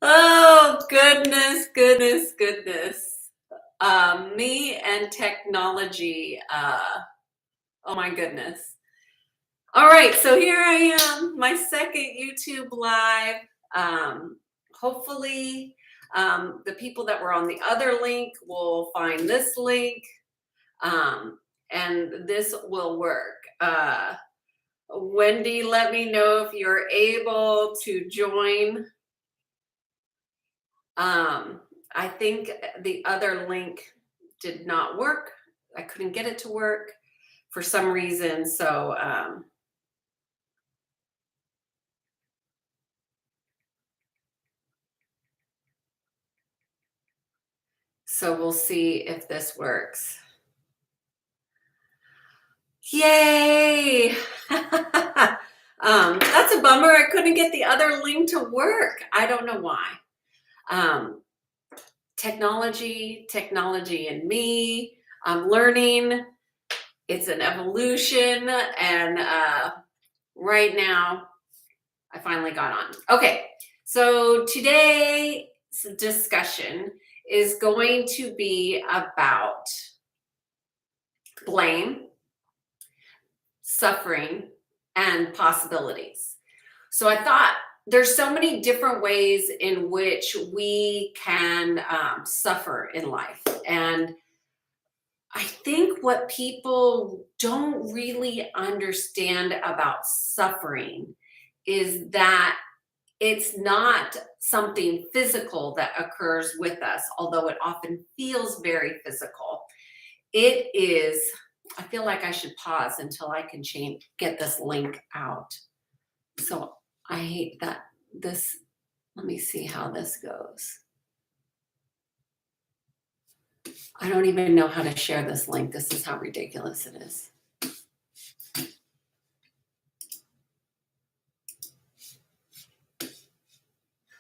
Oh, goodness, goodness, goodness. Me and technology. Oh my goodness. All right, so here I am, my second YouTube live. Hopefully, the people that were on the other link will find this link, um, and this will work. Wendy, let me know if you're able to join. Um, I think the other link did not work. I couldn't get it to work for some reason. So we'll see if this works. Yay! That's a bummer. I couldn't get the other link to work. I don't know why. Um, technology, and me. I'm learning. It's an evolution, and right now I finally got on. Okay, so today's discussion is going to be about blame, suffering, and possibilities. So I thought there's so many different ways in which we can suffer in life. And I think what people don't really understand about suffering is that it's not something physical that occurs with us, although it often feels very physical. It is, I feel like I should pause until I can get this link out. So I hate that this, let me see how this goes. I don't even know how to share this link. This is how ridiculous it is.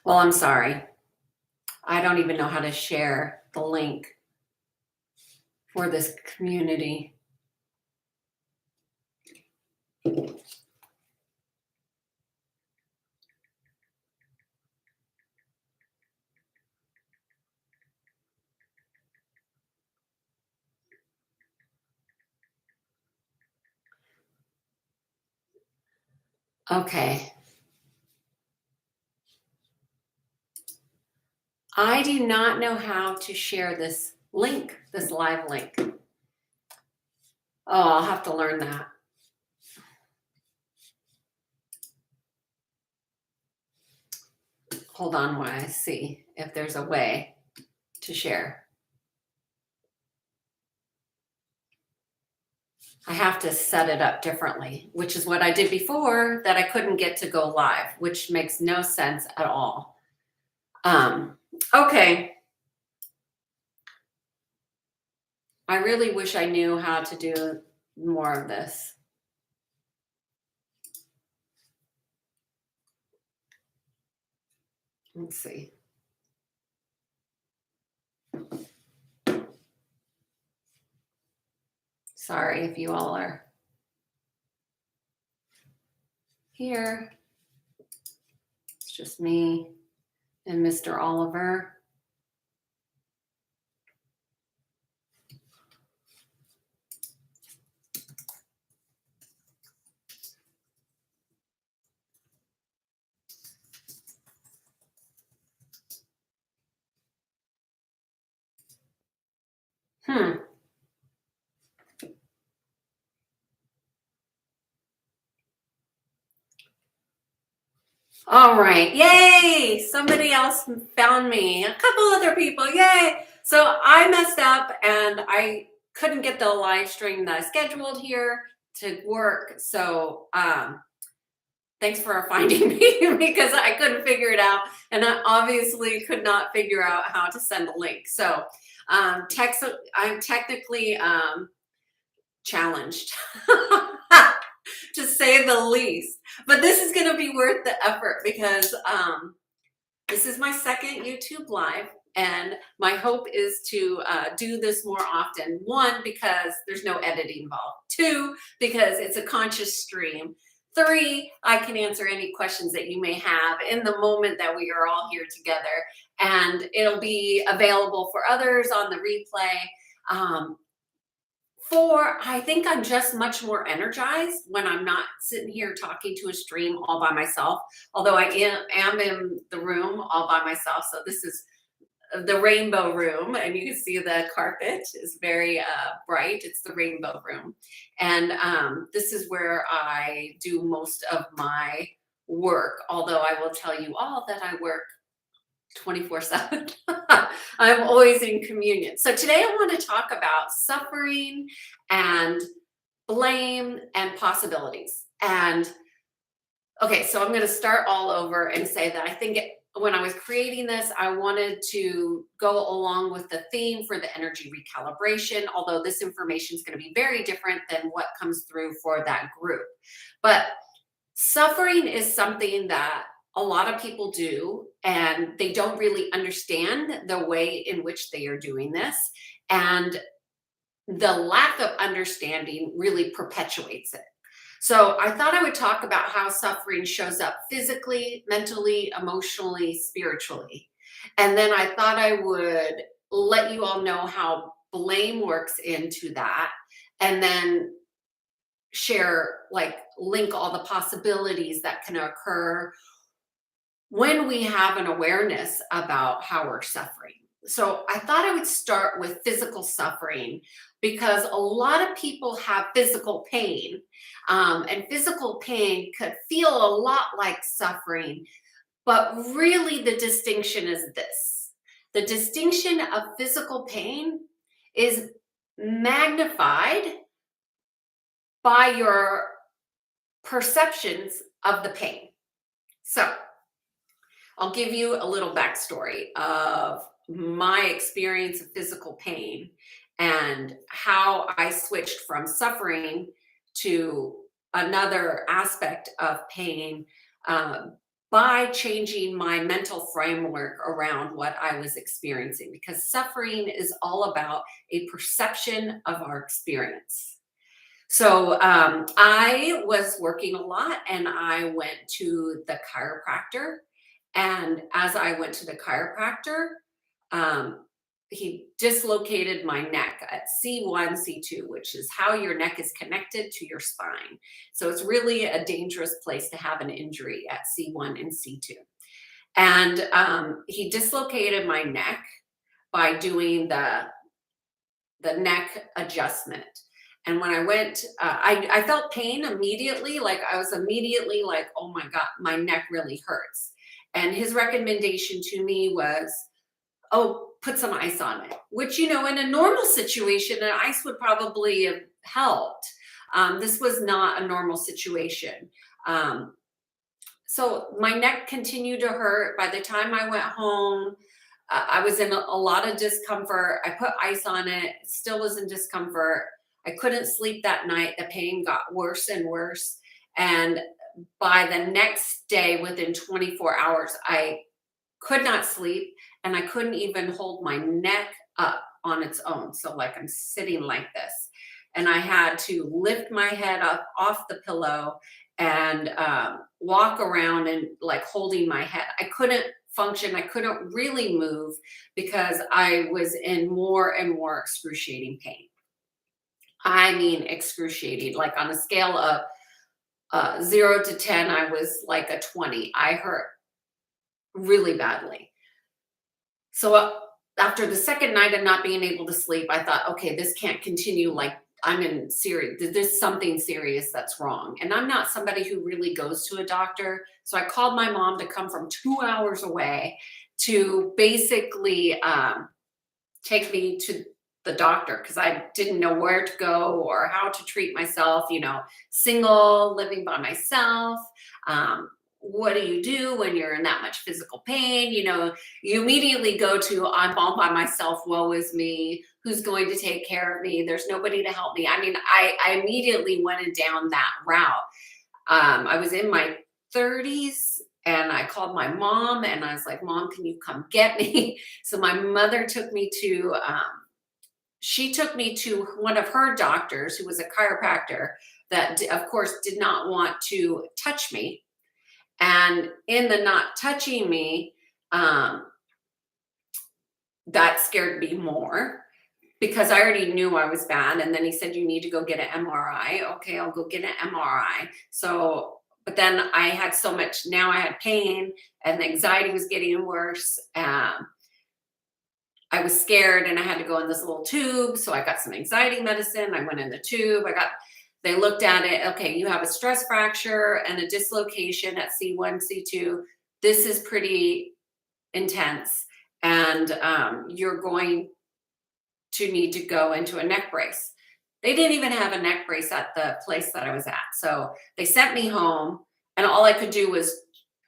Well, I'm sorry. I don't even know how to share the link for this community. Okay. I do not know how to share this link, this live link. Oh, I'll have to learn that. Hold on while I see if there's a way to share. I have to set it up differently, which is what I did before that I couldn't get to go live, which makes no sense at all. Okay. I really wish I knew how to do more of this. Let's see. Sorry if you all are here. It's just me and Mr. Oliver. All right. Yay. Somebody else found me. A couple other people. Yay. So I messed up and I couldn't get the live stream that I scheduled here to work. So thanks for finding me because I couldn't figure it out. And I obviously could not figure out how to send a link. So I'm technically challenged to say the least. But this is going to be worth the effort because this is my second YouTube live, and my hope is to do this more often. One, because there's no editing involved. Two, because it's a conscious stream. 3, I can answer any questions that you may have in the moment that we are all here together. And it'll be available for others on the replay. Um, 4, I think I'm just much more energized when I'm not sitting here talking to a stream all by myself, although I am in the room all by myself. So this is the rainbow room, and you can see the carpet is very bright. It's the rainbow room. And this is where I do most of my work, although I will tell you all that I work 24/7. I'm always in communion. So today I want to talk about suffering and blame and possibilities. And okay, so I'm going to start all over and say that I think when I was creating this, I wanted to go along with the theme for the energy recalibration, although this information is going to be very different than what comes through for that group. But suffering is something that a lot of people do, and they don't really understand the way in which they are doing this. And the lack of understanding really perpetuates it. So I thought I would talk about how suffering shows up physically, mentally, emotionally, spiritually. And then I thought I would let you all know how blame works into that. And then share, like, link all the possibilities that can occur when we have an awareness about how we're suffering. So I thought I would start with physical suffering because a lot of people have physical pain, and physical pain could feel a lot like suffering. But really, the distinction is this: the distinction of physical pain is magnified by your perceptions of the pain. So I'll give you a little backstory of my experience of physical pain and how I switched from suffering to another aspect of pain, um, by changing my mental framework around what I was experiencing. Because suffering is all about a perception of our experience. So I was working a lot and I went to the chiropractor. And as I went to the chiropractor, um, he dislocated my neck at C1, C2, which is how your neck is connected to your spine. So it's really a dangerous place to have an injury at C1 and C2. And he dislocated my neck by doing the neck adjustment. And when I went, I felt pain immediately. Like I was immediately like, oh my God, my neck really hurts. And his recommendation to me was, oh, put some ice on it, which, in a normal situation, an ice would probably have helped. This was not a normal situation. Um, so my neck continued to hurt. By the time I went home, I was in a lot of discomfort. I put ice on it, still was in discomfort. I couldn't sleep that night. The pain got worse and worse. And by the next day, within 24 hours, I could not sleep and I couldn't even hold my neck up on its own. So, like, I'm sitting like this. And I had to lift my head up off the pillow and walk around and like holding my head. I couldn't function. I couldn't really move because I was in more and more excruciating pain. I mean, excruciating. Like on a scale of 0 to 10, I was like a 20. I hurt really badly. So after the second night of not being able to sleep, I thought, okay, this can't continue. Like, I'm in serious, there's something serious that's wrong. And I'm not somebody who really goes to a doctor. So I called my mom to come from 2 hours away to basically take me to the doctor because I didn't know where to go or how to treat myself, single, living by myself. What do you do when you're in that much physical pain? You immediately go to, I'm all by myself, woe is me, who's going to take care of me? There's nobody to help me. I mean, I immediately went down that route. I was in my 30s and I called my mom and I was like, Mom, can you come get me? So my mother took me to, she took me to one of her doctors who was a chiropractor, that, of course, did not want to touch me. And in the not touching me, um, that scared me more because I already knew I was bad. And then he said, you need to go get an MRI. Okay, I'll go get an MRI. So, but then I had so much, now I had pain and the anxiety was getting worse. I was scared and I had to go in this little tube. So I got some anxiety medicine. I went in the tube. They looked at it. Okay, you have a stress fracture and a dislocation at C1, C2. This is pretty intense. And you're going to need to go into a neck brace. They didn't even have a neck brace at the place that I was at. So they sent me home, and all I could do was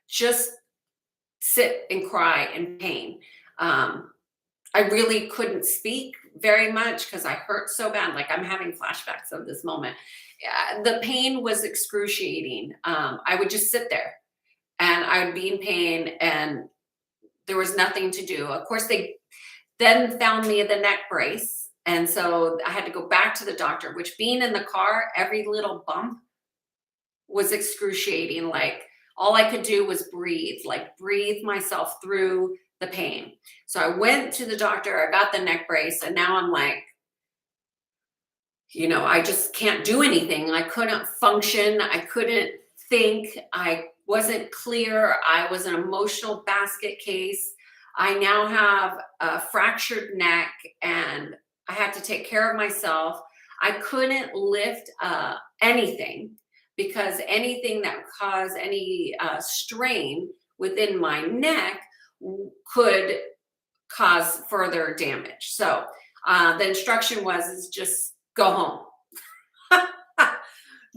just sit and cry in pain. I really couldn't speak very much because I hurt so bad. Like, I'm having flashbacks of this moment. The pain was excruciating. I would just sit there and I would be in pain and there was nothing to do. Of course, they then found me the neck brace. And so I had to go back to the doctor, which, being in the car, every little bump was excruciating. Like, all I could do was breathe myself through the pain. So I went to the doctor, I got the neck brace, and now I'm like, I just can't do anything. I couldn't function. I couldn't think. I wasn't clear. I was an emotional basket case. I now have a fractured neck and I had to take care of myself. I couldn't lift anything because anything that would cause any strain within my neck could cause further damage. So the instruction is just go home.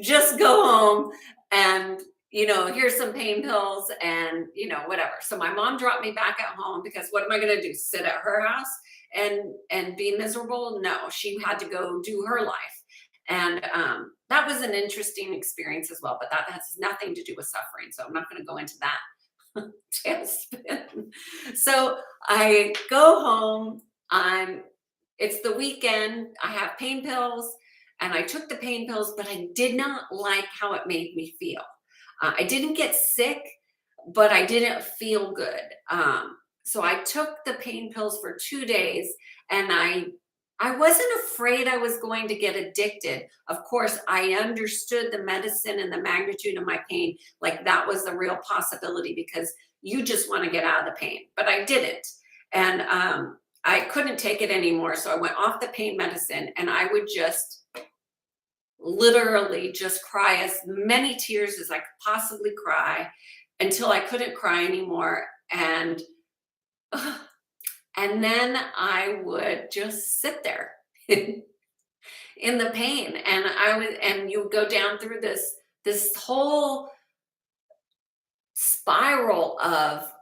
Just go home and, here's some pain pills and, whatever. So my mom dropped me back at home because what am I going to do? Sit at her house and be miserable? No, she had to go do her life. And that was an interesting experience as well, but that has nothing to do with suffering. So I'm not going to go into that tailspin. So I go home. It's the weekend. I have pain pills and I took the pain pills, but I did not like how it made me feel. I didn't get sick, but I didn't feel good. So I took the pain pills for 2 days and I wasn't afraid I was going to get addicted. Of course, I understood the medicine and the magnitude of my pain. Like, that was the real possibility because you just want to get out of the pain, but I didn't. And I couldn't take it anymore. So I went off the pain medicine and I would just literally just cry as many tears as I could possibly cry until I couldn't cry anymore. And then I would just sit there in the pain. And you would go down through this whole spiral of,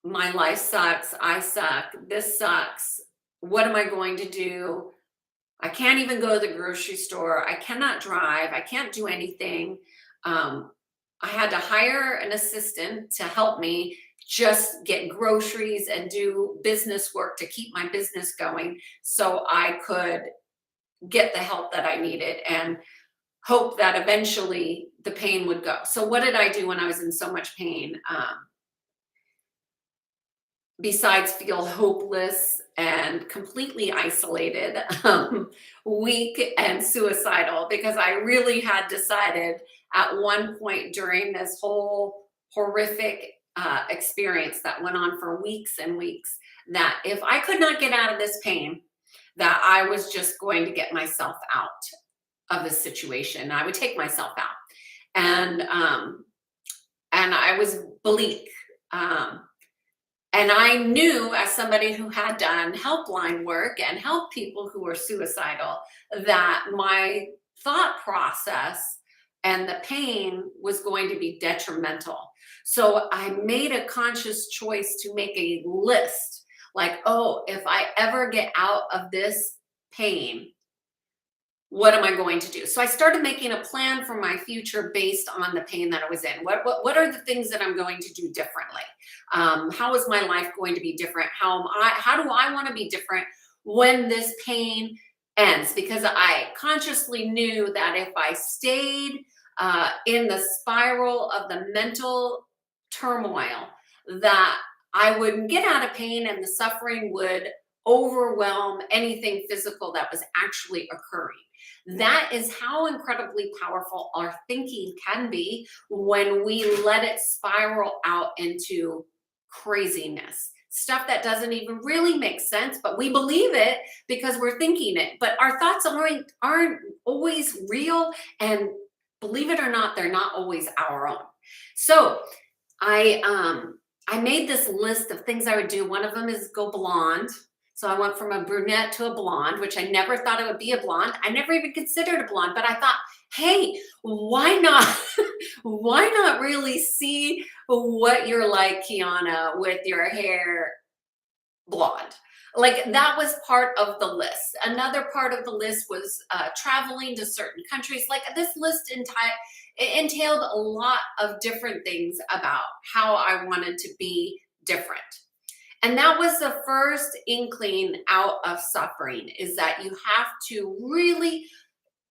my life sucks, I suck, this sucks, what am I going to do? I can't even go to the grocery store. I cannot drive. I can't do anything. I had to hire an assistant to help me just get groceries and do business work to keep my business going so I could get the help that I needed and hope that eventually the pain would go. So what did I do when I was in so much pain? Besides feel hopeless and completely isolated, weak and suicidal, because I really had decided at one point during this whole horrific experience that went on for weeks and weeks, that if I could not get out of this pain, that I was just going to get myself out of the situation. I would take myself out. And I was bleak. And I knew, as somebody who had done helpline work and helped people who were suicidal, that my thought process and the pain was going to be detrimental. So I made a conscious choice to make a list, like, oh, if I ever get out of this pain, what am I going to do? So I started making a plan for my future based on the pain that I was in. What are the things that I'm going to do differently? How is my life going to be different? How do I want to be different when this pain ends, because I consciously knew that if I stayed in the spiral of the mental turmoil, that I would get out of pain and the suffering would overwhelm anything physical that was actually occurring. That is how incredibly powerful our thinking can be when we let it spiral out into craziness. Stuff that doesn't even really make sense, but we believe it because we're thinking it. But our thoughts aren't always real, and believe it or not, they're not always our own. So I made this list of things I would do. One of them is go blonde. So I went from a brunette to a blonde, which I never thought it would be a blonde. I never even considered a blonde, but I thought, hey, why not? Why not really see what you're like, Kiana, with your hair blonde? Like, that was part of the list. Another part of the list was traveling to certain countries. Like, this list it entailed a lot of different things about how I wanted to be different. And that was the first inkling out of suffering, is that you have to really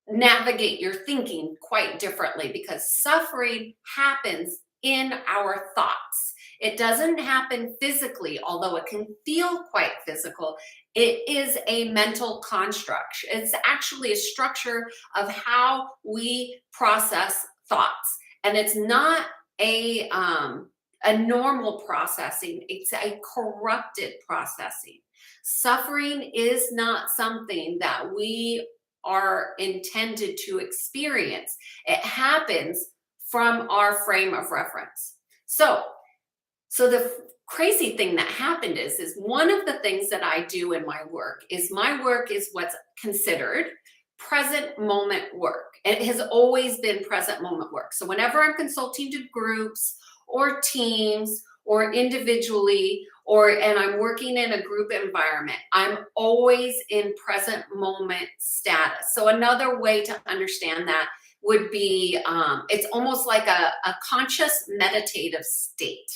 navigate your thinking quite differently, because suffering happens in our thoughts. It doesn't happen physically, although it can feel quite physical. It is a mental construct. It's actually a structure of how we process thoughts. And it's not a normal processing, it's a corrupted processing. Suffering is not something that we are intended to experience. It happens from our frame of reference. So the crazy thing that happened is one of the things that I do in my work is what's considered present moment work. It has always been present moment work. So whenever I'm consulting to groups or teams or individually, and I'm working in a group environment, I'm always in present moment status. So another way to understand that would be it's almost like a conscious meditative state.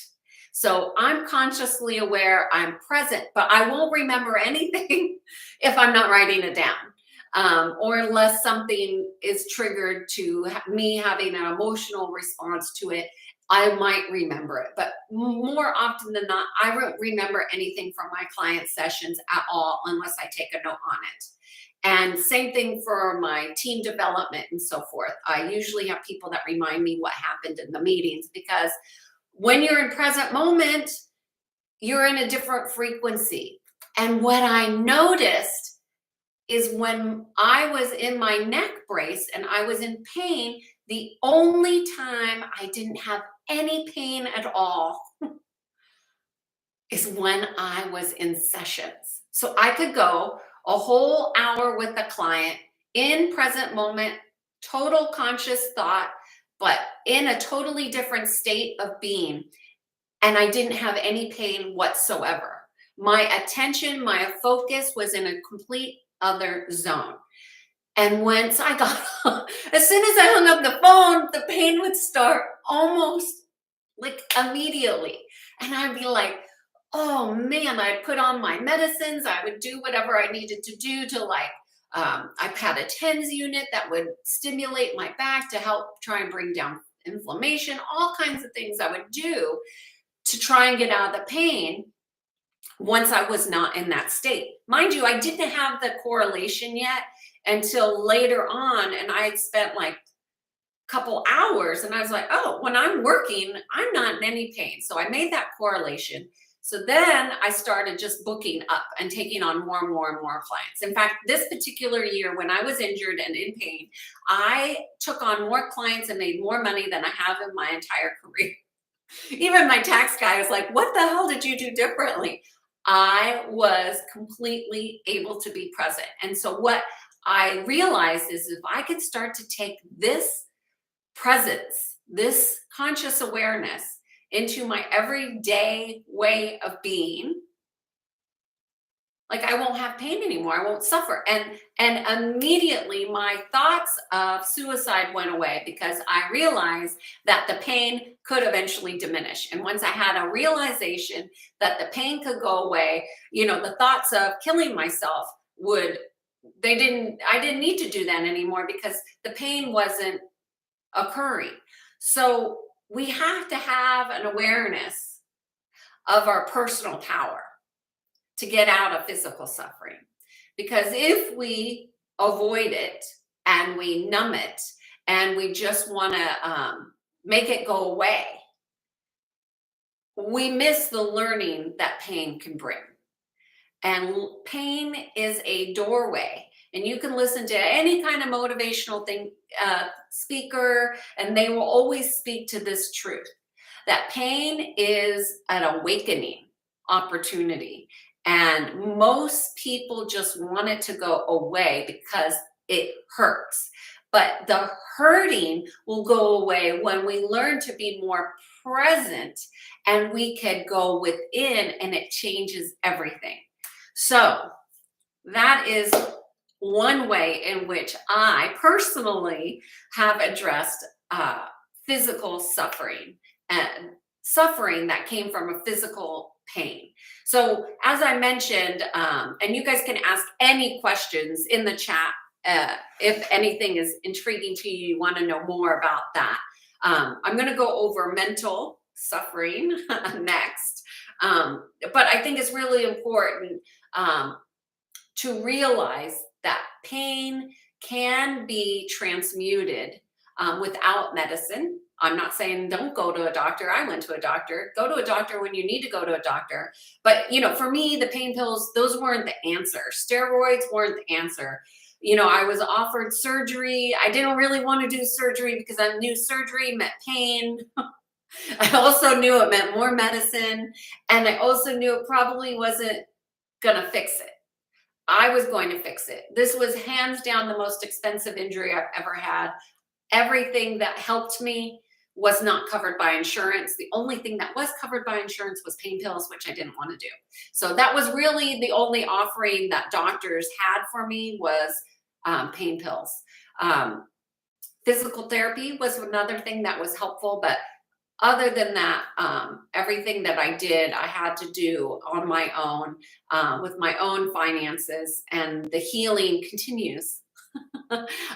So I'm consciously aware, I'm present, but I won't remember anything if I'm not writing it down. Or unless something is triggered to me having an emotional response to it, I might remember it. But more often than not, I won't remember anything from my client sessions at all unless I take a note on it. And same thing for my team development and so forth. I usually have people that remind me what happened in the meetings, because when you're in present moment, you're in a different frequency. And what I noticed is when I was in my neck brace and I was in pain, the only time I didn't have any pain at all is when I was in sessions. So I could go a whole hour with a client in present moment, total conscious thought, but in a totally different state of being. And I didn't have any pain whatsoever. My attention, my focus was in a complete other zone. And once I got, as soon as I hung up the phone, the pain would start almost like immediately. And I'd be like, oh man, I'd put on my medicines. I would do whatever I needed to do to I've had a TENS unit that would stimulate my back to help try and bring down inflammation, all kinds of things I would do to try and get out of the pain once I was not in that state. Mind you, I didn't have the correlation yet until later on, and I had spent like a couple hours and I was like, oh, when I'm working, I'm not in any pain. So I made that correlation. So then I started just booking up and taking on more and more and more clients. In fact, this particular year, when I was injured and in pain, I took on more clients and made more money than I have in my entire career. Even my tax guy was like, what the hell did you do differently? I was completely able to be present. And so what I realized is, if I could start to take this presence, this conscious awareness into my everyday way of being, like, I won't have pain anymore. I won't suffer. And immediately my thoughts of suicide went away, because I realized that the pain could eventually diminish. And once I had a realization that the pain could go away, the thoughts of killing myself would I didn't need to do that anymore because the pain wasn't occurring. So we have to have an awareness of our personal power to get out of physical suffering. Because if we avoid it and we numb it and we just want to make it go away, we miss the learning that pain can bring. And pain is a doorway. And you can listen to any kind of motivational speaker, and they will always speak to this truth that pain is an awakening opportunity. And most people just want it to go away because it hurts. But the hurting will go away when we learn to be more present and we can go within, and it changes everything. So that is one way in which I personally have addressed physical suffering and suffering that came from a physical pain. So as I mentioned, and you guys can ask any questions in the chat if anything is intriguing to you, you want to know more about that. I'm going to go over mental suffering next. But I think it's really important to realize that pain can be transmuted without medicine. I'm not saying don't go to a doctor. I went to a doctor. Go to a doctor when you need to go to a doctor. But, for me, the pain pills, those weren't the answer. Steroids weren't the answer. I was offered surgery. I didn't really want to do surgery because I knew surgery meant pain. I also knew it meant more medicine. And I also knew it probably wasn't going to fix it. I was going to fix it. This was hands down the most expensive injury I've ever had. Everything that helped me was not covered by insurance. The only thing that was covered by insurance was pain pills, which I didn't want to do. So that was really the only offering that doctors had for me was pain pills. Physical therapy was another thing that was helpful, but other than that, everything that I did, I had to do on my own with my own finances, and the healing continues.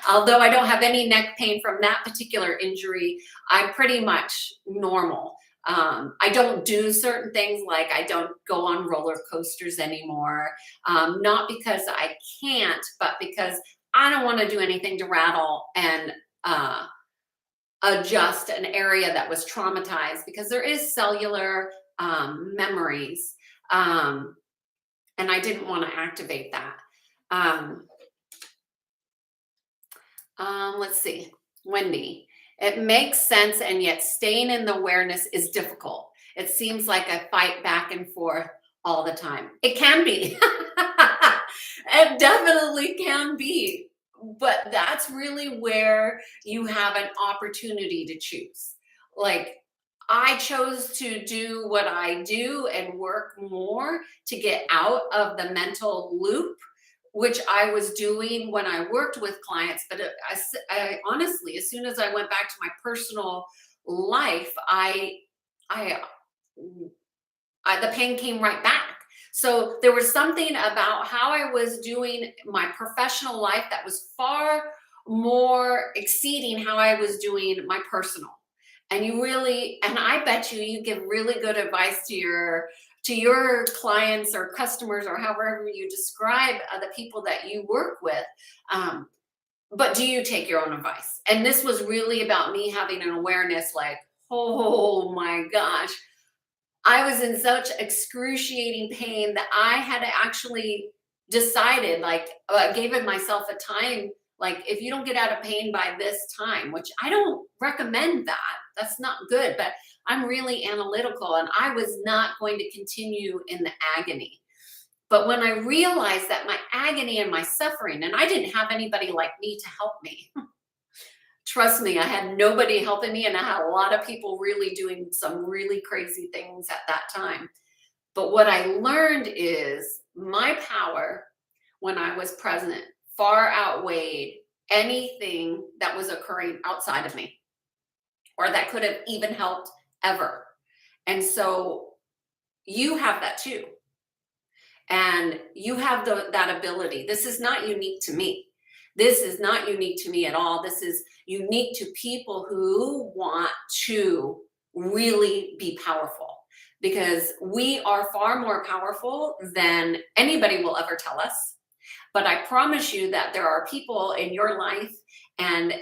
Although I don't have any neck pain from that particular injury, I'm pretty much normal. I don't do certain things, like I don't go on roller coasters anymore, not because I can't, but because I don't want to do anything to rattle and adjust an area that was traumatized, because there is cellular memories, and I didn't want to activate that. Let's see, Wendy. It makes sense, and yet staying in the awareness is difficult. It seems like I fight back and forth all the time. It can be. It definitely can be. But that's really where you have an opportunity to choose. Like, I chose to do what I do and work more to get out of the mental loop, which I was doing when I worked with clients. But I honestly, as soon as I went back to my personal life, the pain came right back. So there was something about how I was doing my professional life that was far more exceeding how I was doing my personal. And I bet you give really good advice to your clients or customers, or however you describe the people that you work with. But do you take your own advice? And this was really about me having an awareness, like, oh my gosh, I was in such excruciating pain that I had to actually decided, like, gave myself a time, like, if you don't get out of pain by this time, which I don't recommend that. That's not good, but I'm really analytical, and I was not going to continue in the agony. But when I realized that my agony and my suffering, and I didn't have anybody like me to help me. Trust me, I had nobody helping me, and I had a lot of people really doing some really crazy things at that time. But what I learned is my power when I was present far outweighed anything that was occurring outside of me, or that could have even helped ever. And so you have that too. And you have that ability. This is not unique to me. This is not unique to me at all. This is unique to people who want to really be powerful, because we are far more powerful than anybody will ever tell us. But I promise you that there are people in your life and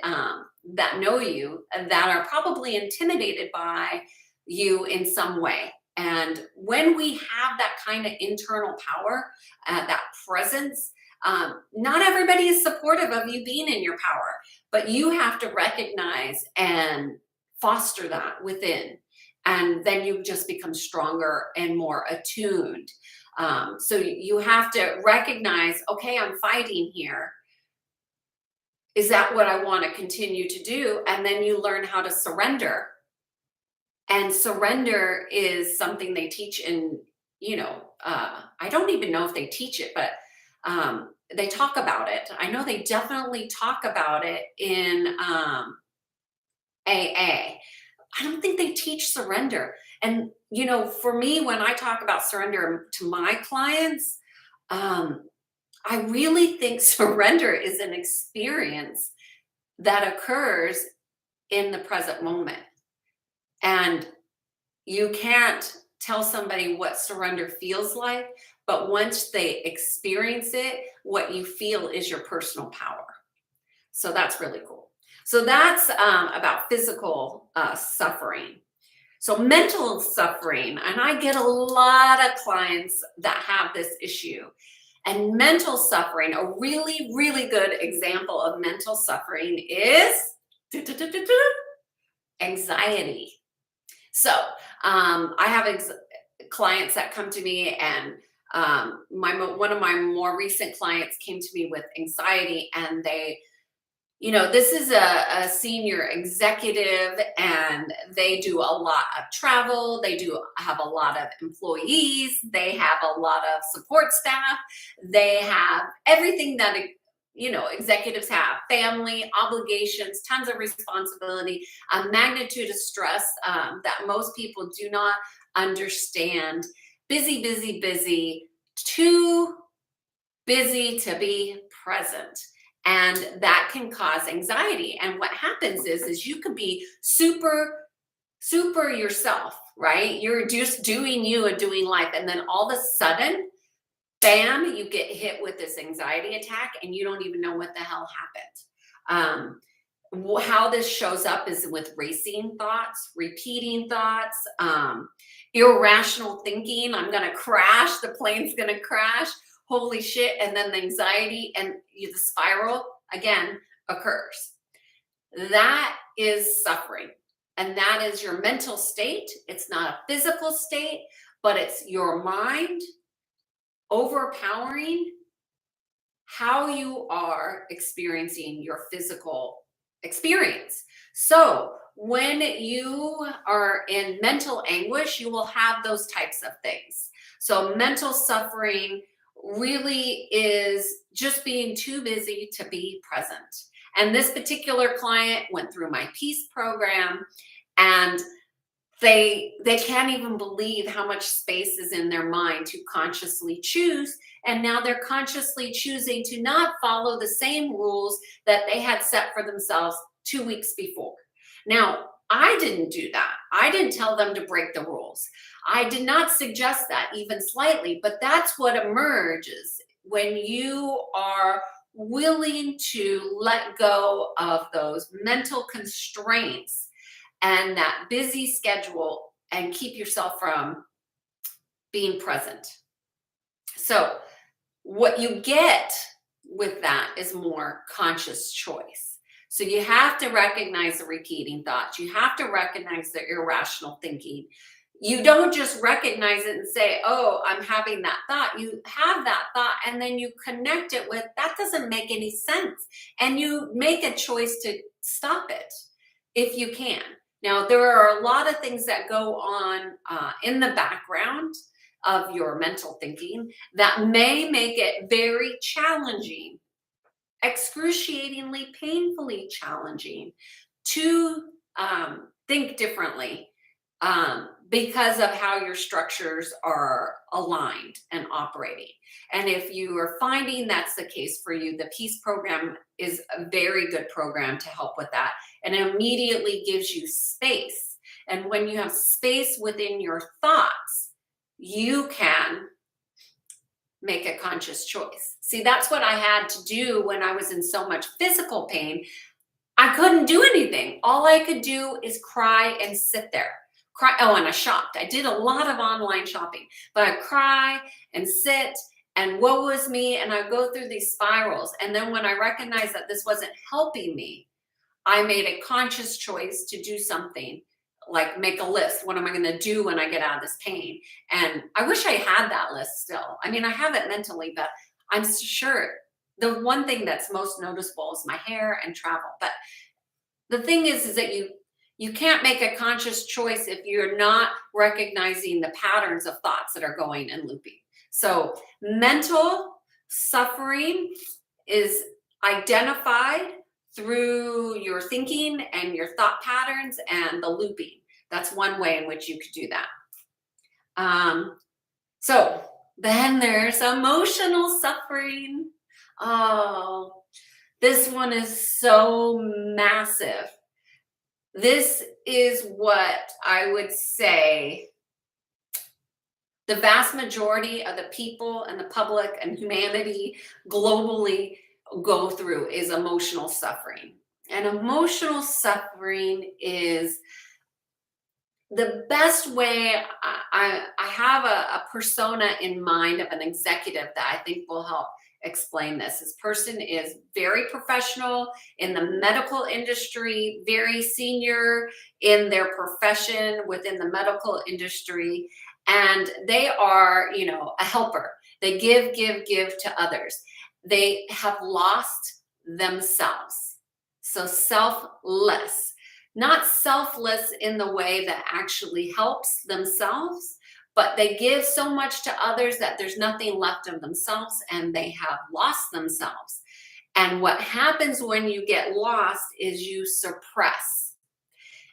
that know you and that are probably intimidated by you in some way. And when we have that kind of internal power, that presence, not everybody is supportive of you being in your power, but you have to recognize and foster that within. And then you just become stronger and more attuned. So you have to recognize, okay, I'm fighting here. Is that what I want to continue to do? And then you learn how to surrender. And surrender is something they teach in, I don't even know if they teach it, but they talk about it. I know they definitely talk about it in AA. I don't think they teach surrender. And, for me, when I talk about surrender to my clients, I really think surrender is an experience that occurs in the present moment. And you can't tell somebody what surrender feels like, but once they experience it, what you feel is your personal power. So that's really cool. So that's about physical suffering. So mental suffering, and I get a lot of clients that have this issue. And mental suffering, a really, really good example of mental suffering is anxiety. So I have clients that come to me, and one of my more recent clients came to me with anxiety, and they, this is a senior executive, and they do a lot of travel. They do have a lot of employees. They have a lot of support staff. They have everything that, executives have: family, obligations, tons of responsibility, a magnitude of stress that most people do not understand. Busy, busy, busy, too busy to be present. And that can cause anxiety. And what happens is you could be super yourself, right? You're just doing you and doing life. And then all of a sudden, bam, you get hit with this anxiety attack and you don't even know what the hell happened. How this shows up is with racing thoughts, repeating thoughts, irrational thinking. I'm going to crash. The plane's going to crash. Holy shit. And then the anxiety and the spiral again occurs. That is suffering. And that is your mental state. It's not a physical state, but it's your mind overpowering how you are experiencing your physical experience. So when you are in mental anguish, you will have those types of things. So mental suffering really is just being too busy to be present. And this particular client went through my peace program, and they can't even believe how much space is in their mind to consciously choose. And now they're consciously choosing to not follow the same rules that they had set for themselves 2 weeks before. Now, I didn't do that. I didn't tell them to break the rules. I did not suggest that even slightly, but that's what emerges when you are willing to let go of those mental constraints and that busy schedule and keep yourself from being present. So what you get with that is more conscious choice. So you have to recognize the repeating thoughts. You have to recognize the irrational thinking. You don't just recognize it and say, oh, I'm having that thought. You have that thought and then you connect it with, that doesn't make any sense. And you make a choice to stop it if you can. Now, there are a lot of things that go on in the background of your mental thinking that may make it very challenging, excruciatingly, painfully challenging to think differently. because of how your structures are aligned and operating. And if you are finding that's the case for you, the Peace program is a very good program to help with that. And it immediately gives you space. And when you have space within your thoughts, you can make a conscious choice. See, that's what I had to do when I was in so much physical pain. I couldn't do anything. All I could do is cry and sit there. Cry. Oh, and I shopped. I did a lot of online shopping, but I'd cry and sit and woe was me. And I'd go through these spirals. And then when I recognized that this wasn't helping me, I made a conscious choice to do something, like make a list. What am I going to do when I get out of this pain? And I wish I had that list still. I mean, I have it mentally, but I'm sure the one thing that's most noticeable is my hair and travel. But the thing is that you can't make a conscious choice if you're not recognizing the patterns of thoughts that are going and looping. So mental suffering is identified through your thinking and your thought patterns and the looping. That's one way in which you could do that. So then there's emotional suffering. Oh, this one is so massive. This is what I would say the vast majority of the people and the public and humanity globally go through is emotional suffering. And emotional suffering is the best way. I have a persona in mind of an executive that I think will help explain this. This person is very professional in the medical industry, very senior in their profession within the medical industry, and they are, a helper. They give to others. They have lost themselves. So selfless. Not selfless in the way that actually helps themselves, but they give so much to others that there's nothing left of themselves and they have lost themselves. And what happens when you get lost is you suppress.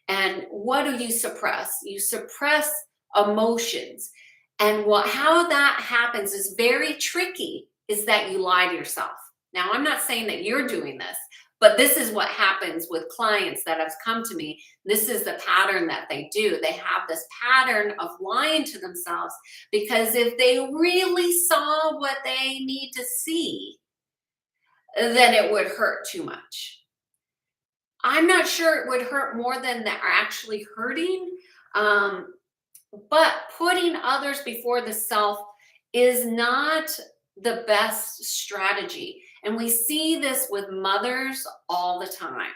And what do you suppress? You suppress emotions. And how that happens is very tricky, is that you lie to yourself. Now, I'm not saying that you're doing this, but this is what happens with clients that have come to me. This is the pattern that they do. They have this pattern of lying to themselves because if they really saw what they need to see, then it would hurt too much. I'm not sure it would hurt more than they're actually hurting. But putting others before the self is not the best strategy. And we see this with mothers all the time,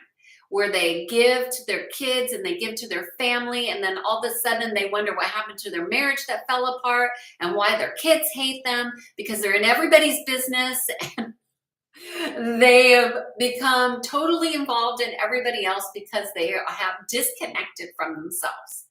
where they give to their kids and they give to their family. And then all of a sudden they wonder what happened to their marriage that fell apart and why their kids hate them because they're in everybody's business. And they have become totally involved in everybody else because they have disconnected from themselves.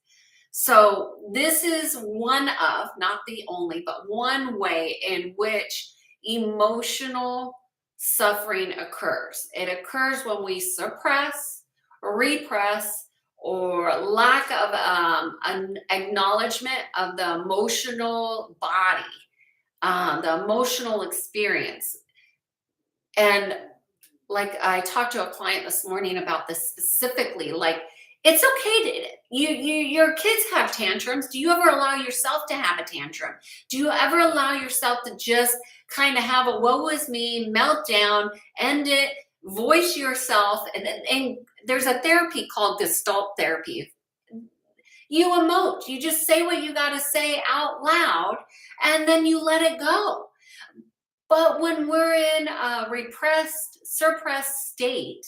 So this is one of, not the only, but one way in which emotional suffering occurs. It occurs when we suppress, repress, or lack of an acknowledgement of the emotional body, the emotional experience. And like I talked to a client this morning about this specifically, like it's okay to your kids have tantrums. Do you ever allow yourself to have a tantrum? Do you ever allow yourself to just kind of have a woe is me meltdown, end it, voice yourself? And there's a therapy called Gestalt therapy. You emote, you just say what you got to say out loud, and then you let it go. But when we're in a repressed, suppressed state,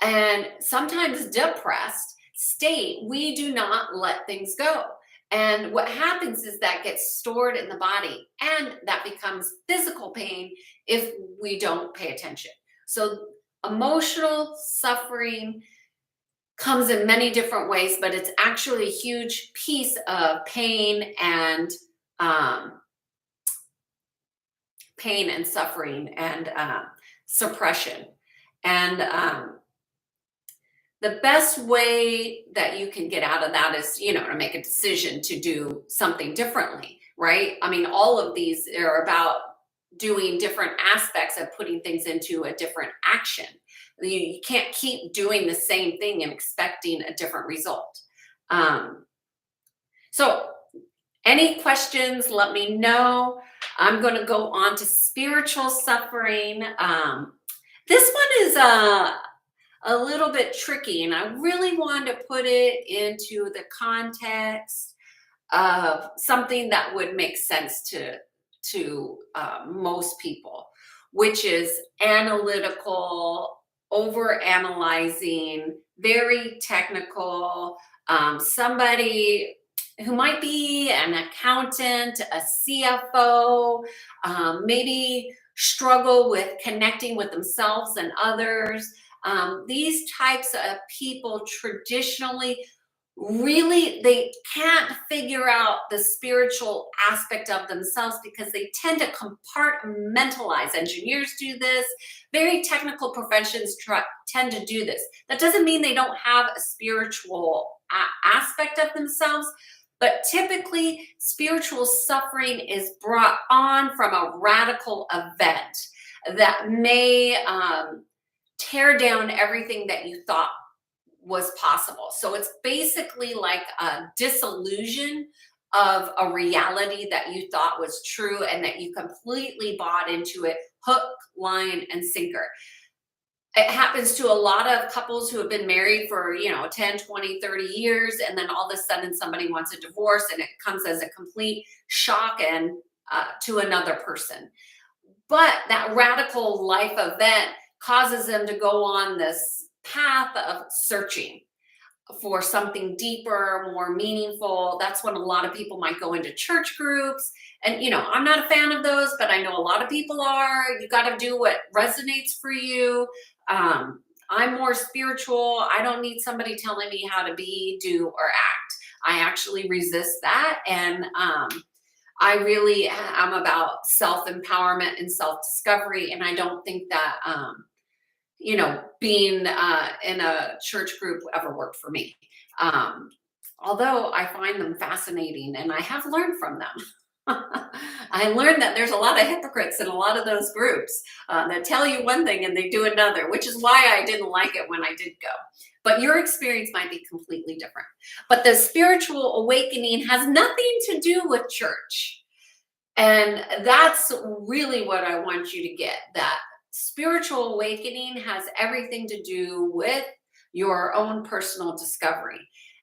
and sometimes depressed state, we do not let things go. And what happens is that gets stored in the body, and that becomes physical pain if we don't pay attention. So emotional suffering comes in many different ways, but it's actually a huge piece of pain and suffering and suppression. And the best way that you can get out of that is, to make a decision to do something differently, right? I mean, all of these are about doing different aspects of putting things into a different action. You can't keep doing the same thing and expecting a different result. Um, so, any questions, let me know. I'm going to go on to spiritual suffering. This one is a little bit tricky, and I really wanted to put it into the context of something that would make sense to most people, which is analytical, over analyzing, very technical. Somebody who might be an accountant, a CFO, maybe struggle with connecting with themselves and others. These types of people traditionally really they can't figure out the spiritual aspect of themselves because they tend to compartmentalize. Engineers do this, very technical professions tend to do this. That doesn't mean they don't have a spiritual aspect of themselves, but typically spiritual suffering is brought on from a radical event that may tear down everything that you thought was possible. So it's basically like a disillusion of a reality that you thought was true and that you completely bought into it, hook, line, and sinker. It happens to a lot of couples who have been married for 10, 20, 30 years, and then all of a sudden somebody wants a divorce, and it comes as a complete shock and to another person. But that radical life event causes them to go on this path of searching for something deeper, more meaningful. That's when a lot of people might go into church groups. And, I'm not a fan of those, but I know a lot of people are. You got to do what resonates for you. I'm more spiritual. I don't need somebody telling me how to be, do, or act. I actually resist that. And I really am about self-empowerment and self-discovery. And I don't think that, being in a church group ever worked for me. Although I find them fascinating and I have learned from them. I learned that there's a lot of hypocrites in a lot of those groups that tell you one thing and they do another, which is why I didn't like it when I did go. But your experience might be completely different. But the spiritual awakening has nothing to do with church. And that's really what I want you to get, that spiritual awakening has everything to do with your own personal discovery.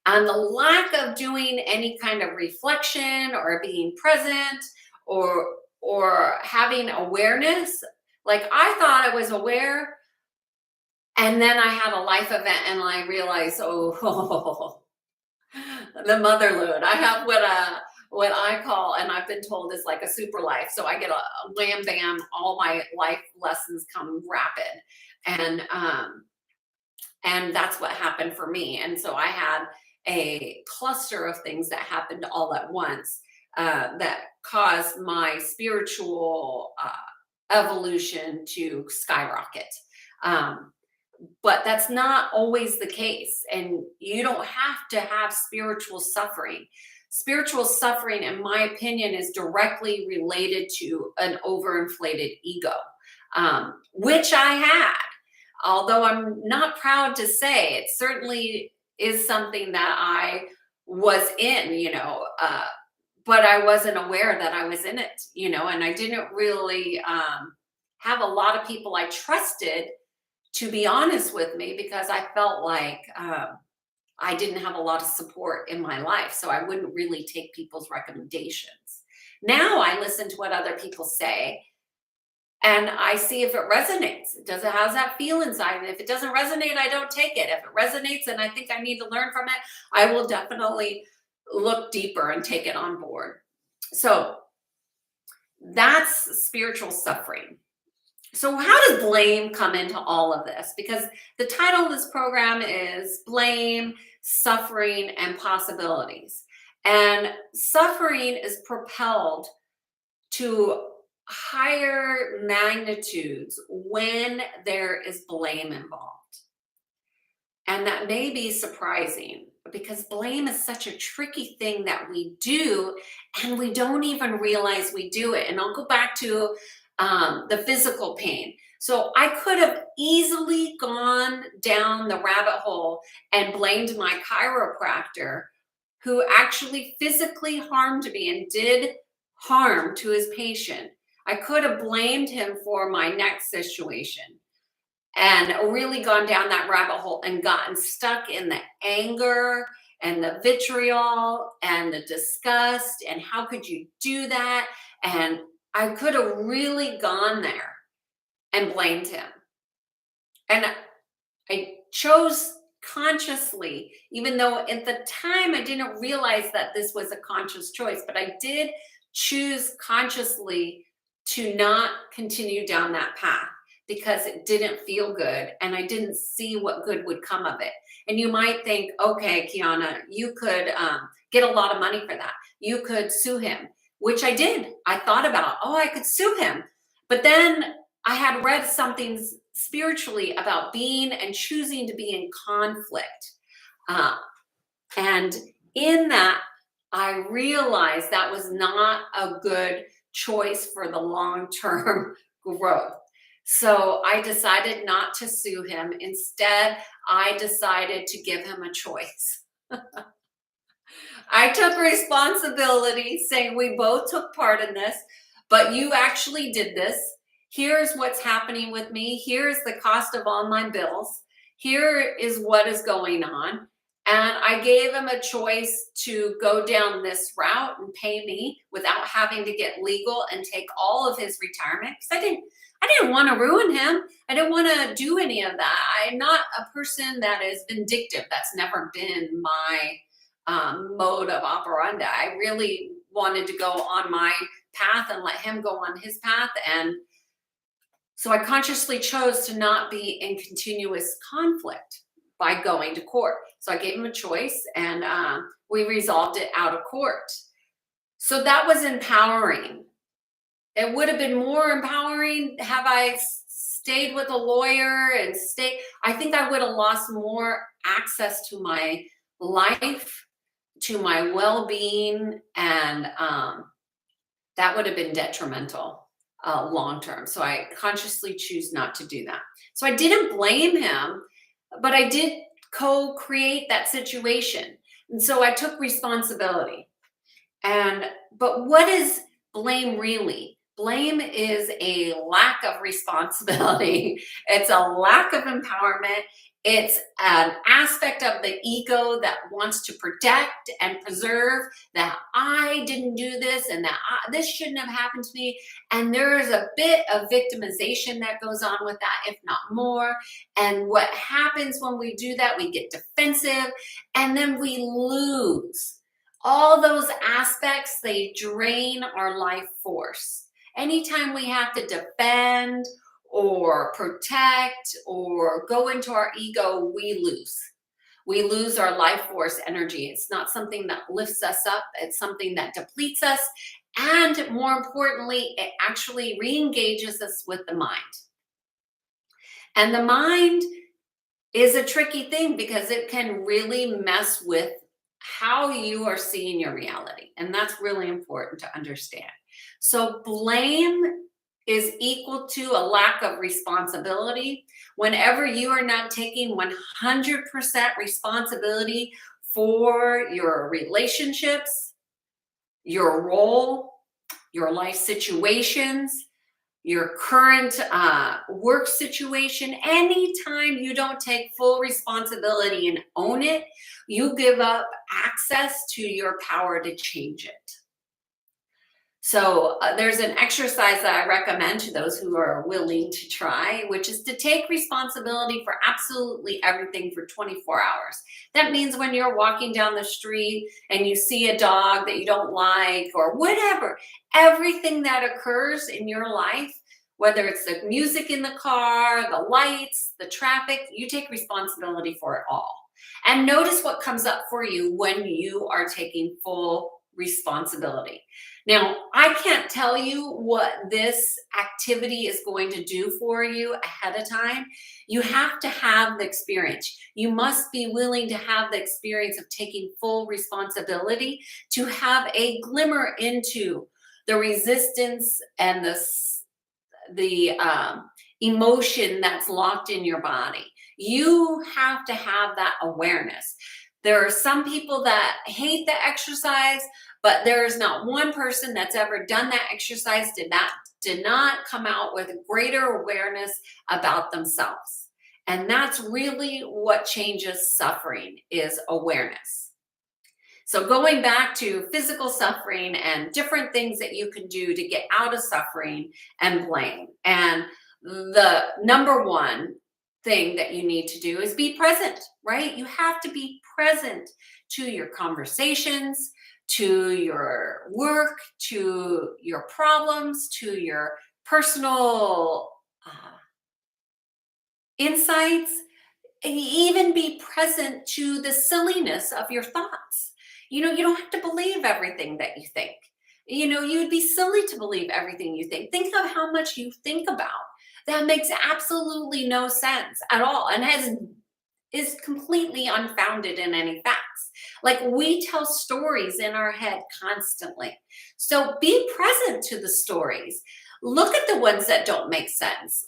And the lack of doing any kind of reflection or being present or having awareness. Like I thought I was aware, and then I had a life event and I realized, oh, the motherload. I have what I call, and I've been told is like a super life. So I get a wham bam, all my life lessons come rapid. And that's what happened for me. And so I had a cluster of things that happened all at once that caused my spiritual evolution to skyrocket. But that's not always the case. And you don't have to have spiritual suffering. Spiritual suffering, in my opinion, is directly related to an overinflated ego, which I had. Although I'm not proud to say, it certainly is something that I was in, but I wasn't aware that I was in it, and I didn't really have a lot of people I trusted to be honest with me because I felt like I didn't have a lot of support in my life. So I wouldn't really take people's recommendations. Now I listen to what other people say and I see if it resonates. How's that feel inside? And if it doesn't resonate, I don't take it. If it resonates and I think I need to learn from it, I will definitely look deeper and take it on board. So that's spiritual suffering. So how does blame come into all of this? Because the title of this program is Blame, Suffering, and Possibilities. And suffering is propelled to higher magnitudes when there is blame involved. And that may be surprising because blame is such a tricky thing that we do, and we don't even realize we do it. And I'll go back to the physical pain. So I could have easily gone down the rabbit hole and blamed my chiropractor, who actually physically harmed me and did harm to his patient. I could have blamed him for my neck situation and really gone down that rabbit hole and gotten stuck in the anger and the vitriol and the disgust and how could you do that? And I could have really gone there and blamed him. And I chose consciously, even though at the time I didn't realize that this was a conscious choice, but I did choose consciously to not continue down that path because it didn't feel good and I didn't see what good would come of it. And you might think, okay, Kiana, you could get a lot of money for that. You could sue him, which I did. I thought about, oh, I could sue him. But then I had read something spiritually about being and choosing to be in conflict. And in that, I realized that was not a good choice for the long-term growth. So I decided not to sue him. Instead, I decided to give him a choice. I took responsibility, saying we both took part in this, but you actually did this. Here's what's happening with me. Here's the cost of all my bills. Here is what is going on. And I gave him a choice to go down this route and pay me without having to get legal and take all of his retirement. Because I didn't want to ruin him. I didn't want to do any of that. I'm not a person that is vindictive. That's never been my mode of operandi. I really wanted to go on my path and let him go on his path. And so I consciously chose to not be in continuous conflict by going to court. So I gave him a choice and we resolved it out of court. So that was empowering. It would have been more empowering have I stayed with a lawyer and I think I would have lost more access to my life, to my well-being, and that would have been detrimental long term. So I consciously choose not to do that. So I didn't blame him, but I did co-create that situation. And so I took responsibility. But what is blame really? Blame is a lack of responsibility. It's a lack of empowerment. It's an aspect of the ego that wants to protect and preserve that I didn't do this and that this shouldn't have happened to me. And there is a bit of victimization that goes on with that, if not more. And what happens when we do that, we get defensive and then we lose. All those aspects, they drain our life force. Anytime we have to defend or protect or go into our ego, we lose. We lose our life force energy. It's not something that lifts us up. It's something that depletes us. And more importantly, it actually re-engages us with the mind. And the mind is a tricky thing because it can really mess with how you are seeing your reality. And that's really important to understand. So blame is equal to a lack of responsibility. Whenever you are not taking 100% responsibility for your relationships, your role, your life situations, your current work situation, anytime you don't take full responsibility and own it, you give up access to your power to change it. So there's an exercise that I recommend to those who are willing to try, which is to take responsibility for absolutely everything for 24 hours. That means when you're walking down the street and you see a dog that you don't like or whatever, everything that occurs in your life, whether it's the music in the car, the lights, the traffic, you take responsibility for it all. And notice what comes up for you when you are taking full responsibility. Now, I can't tell you what this activity is going to do for you ahead of time. You have to have the experience. You must be willing to have the experience of taking full responsibility to have a glimmer into the resistance and the emotion that's locked in your body. You have to have that awareness. There are some people that hate the exercise, but there is not one person that's ever done that exercise did not come out with greater awareness about themselves. And that's really what changes suffering, is awareness. So going back to physical suffering and different things that you can do to get out of suffering and blame. And the number one thing that you need to do is be present, right? You have to be present to your conversations, to your work, to your problems, to your personal insights, and even be present to the silliness of your thoughts. You know, you don't have to believe everything that you think. You know, you'd be silly to believe everything you think. Think of how much you think about. That makes absolutely no sense at all and is completely unfounded in any facts. Like, we tell stories in our head constantly. So be present to the stories. Look at the ones that don't make sense.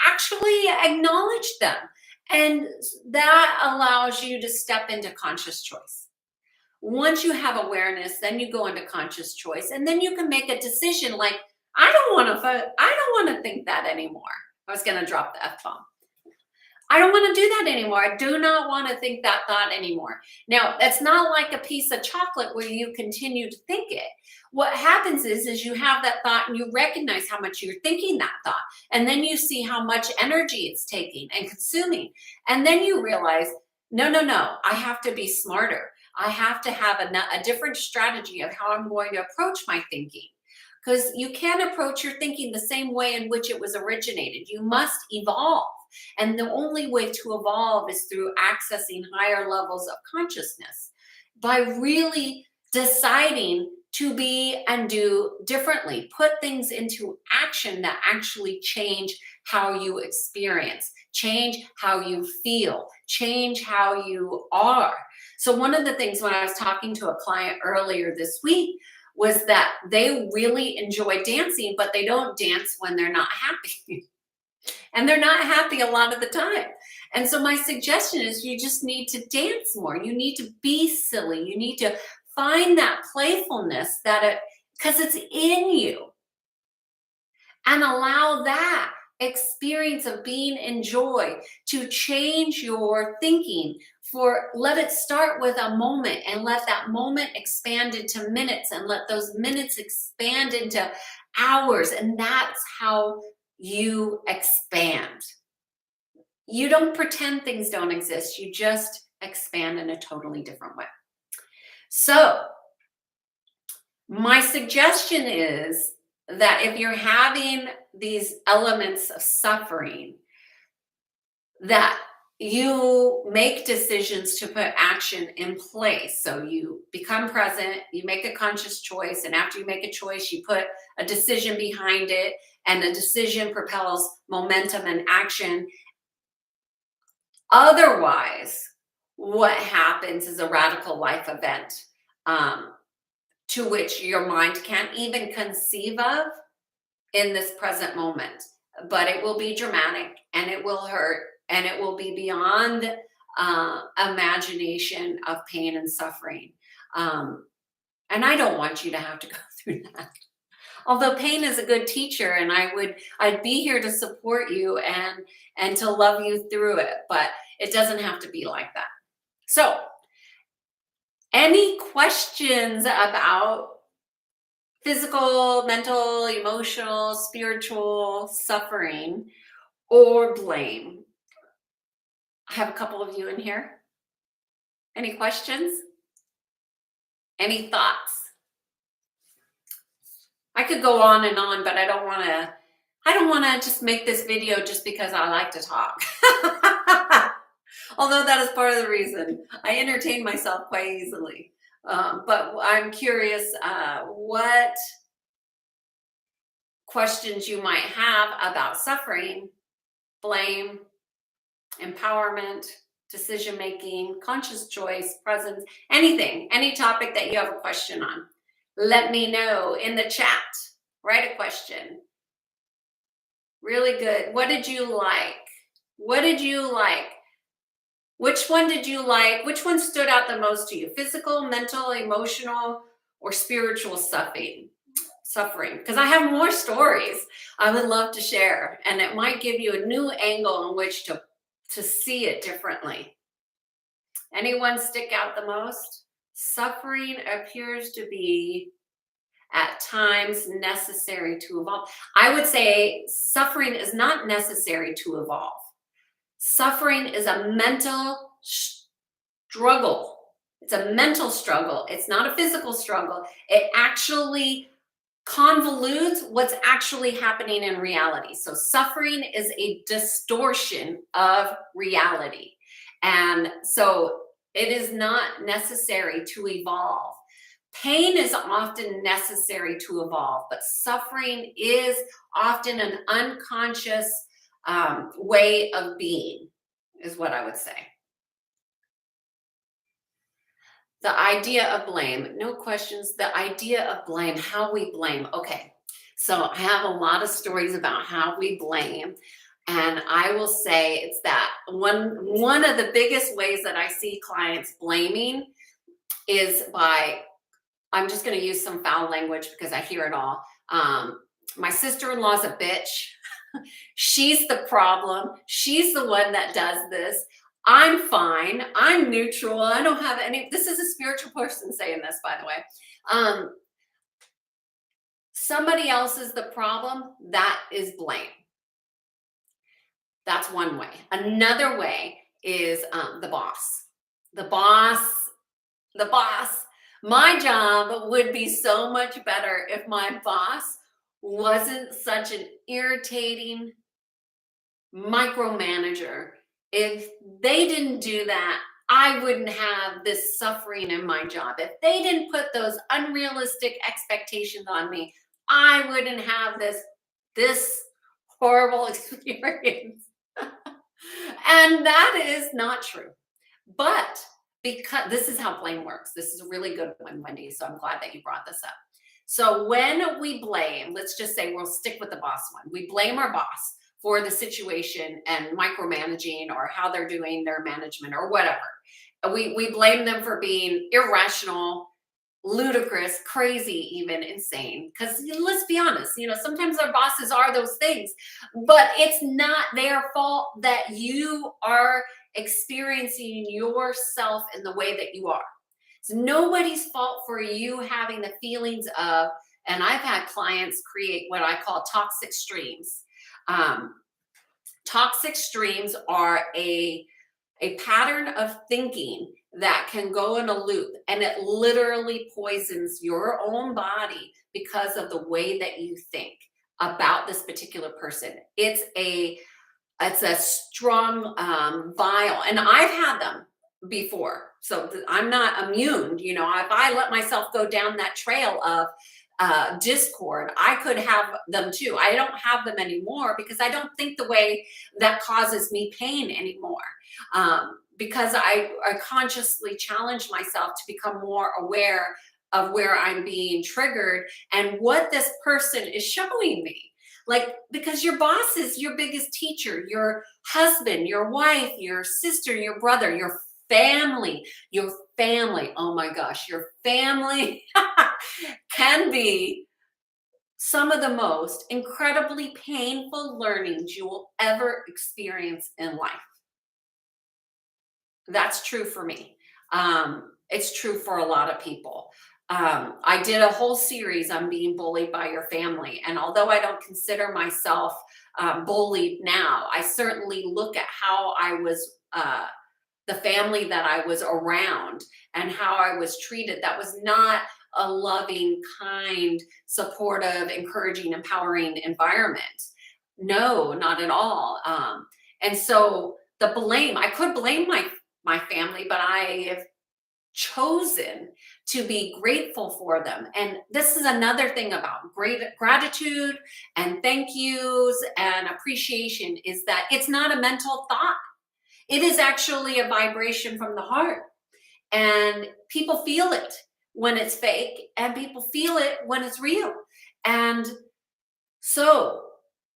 Actually acknowledge them. And that allows you to step into conscious choice. Once you have awareness, then you go into conscious choice, and then you can make a decision like, I don't want to think that anymore. I was going to drop the F-bomb. I don't want to do that anymore. I do not want to think that thought anymore. Now, that's not like a piece of chocolate where you continue to think it. What happens is you have that thought and you recognize how much you're thinking that thought. And then you see how much energy it's taking and consuming. And then you realize, no, I have to be smarter. I have to have a different strategy of how I'm going to approach my thinking. Because you can't approach your thinking the same way in which it was originated. You must evolve. And the only way to evolve is through accessing higher levels of consciousness, by really deciding to be and do differently, put things into action that actually change how you experience, change how you feel, change how you are. So one of the things when I was talking to a client earlier this week was that they really enjoy dancing, but they don't dance when they're not happy. And they're not happy a lot of the time. And so my suggestion is you just need to dance more. You need to be silly. You need to find that playfulness because it's in you. And allow that experience of being in joy to change your thinking. Let it start with a moment and let that moment expand into minutes and let those minutes expand into hours. And that's how you expand. You don't pretend things don't exist. You just expand in a totally different way. So my suggestion is that if you're having these elements of suffering, that you make decisions to put action in place. So you become present, you make a conscious choice, and after you make a choice, you put a decision behind it, and the decision propels momentum and action. Otherwise, what happens is a radical life event to which your mind can't even conceive of in this present moment. But it will be dramatic, and it will hurt, and it will be beyond imagination of pain and suffering. And I don't want you to have to go through that. Although pain is a good teacher, and I'd be here to support you and to love you through it, but it doesn't have to be like that. So, any questions about physical, mental, emotional, spiritual suffering or blame? I have a couple of you in here. Any questions? Any thoughts? I could go on and on, but I don't want to just make this video just because I like to talk. Although that is part of the reason. I entertain myself quite easily. But I'm curious what questions you might have about suffering, blame, empowerment, decision making, conscious choice, presence, anything, any topic that you have a question on. Let me know in the chat. Write a question. Really good. What did you like? What did you like? Which one did you like? Which one stood out the most to you? Physical, mental, emotional, or spiritual suffering? Because I have more stories I would love to share, and it might give you a new angle in which to see it differently. Anyone stick out the most? Suffering appears to be at times necessary to evolve. I would say suffering is not necessary to evolve. Suffering is a mental struggle. It's a mental struggle. It's not a physical struggle. It actually convolutes what's actually happening in reality. So suffering is a distortion of reality. And so it is not necessary to evolve. Pain is often necessary to evolve, but suffering is often an unconscious way of being, is what I would say. The idea of blame, no questions. The idea of blame, how we blame. Okay, so I have a lot of stories about how we blame. And I will say it's that one of the biggest ways that I see clients blaming is by, I'm just going to use some foul language because I hear it all. My sister-in-law's a bitch. She's the problem. She's the one that does this. I'm fine. I'm neutral. I don't have any. This is a spiritual person saying this, by the way. Somebody else is the problem. That is blame. That's one way. Another way is the boss. The boss. The boss. My job would be so much better if my boss wasn't such an irritating micromanager. If they didn't do that, I wouldn't have this suffering in my job. If they didn't put those unrealistic expectations on me, I wouldn't have this horrible experience. And that is not true. But because this is how blame works. This is a really good one, Wendy. So I'm glad that you brought this up. So when we blame, let's just say we'll stick with the boss one. We blame our boss for the situation and micromanaging or how they're doing their management or whatever. We blame them for being irrational, ludicrous, crazy, even insane. Because let's be honest, sometimes our bosses are those things, but it's not their fault that you are experiencing yourself in the way that you are. It's nobody's fault for you having the feelings of, and I've had clients create what I call toxic streams. Toxic streams are a pattern of thinking that can go in a loop, and it literally poisons your own body because of the way that you think about this particular person. It's a strong vial, and I've had them before, so I'm not immune. If I let myself go down that trail of discord, I could have them too. I don't have them anymore because I don't think the way that causes me pain anymore. Because I consciously challenge myself to become more aware of where I'm being triggered and what this person is showing me. Because your boss is your biggest teacher, your husband, your wife, your sister, your brother, your family. Oh my gosh, your family can be some of the most incredibly painful learnings you will ever experience in life. That's true for me. It's true for a lot of people. I did a whole series on being bullied by your family. And although I don't consider myself bullied now, I certainly look at how I was, the family that I was around and how I was treated. That was not a loving, kind, supportive, encouraging, empowering environment. No, not at all. And so the blame, I could blame my family, but I have chosen to be grateful for them. And this is another thing about great gratitude and thank yous and appreciation, is that it's not a mental thought. It is actually a vibration from the heart. And people feel it when it's fake, and people feel it when it's real. And so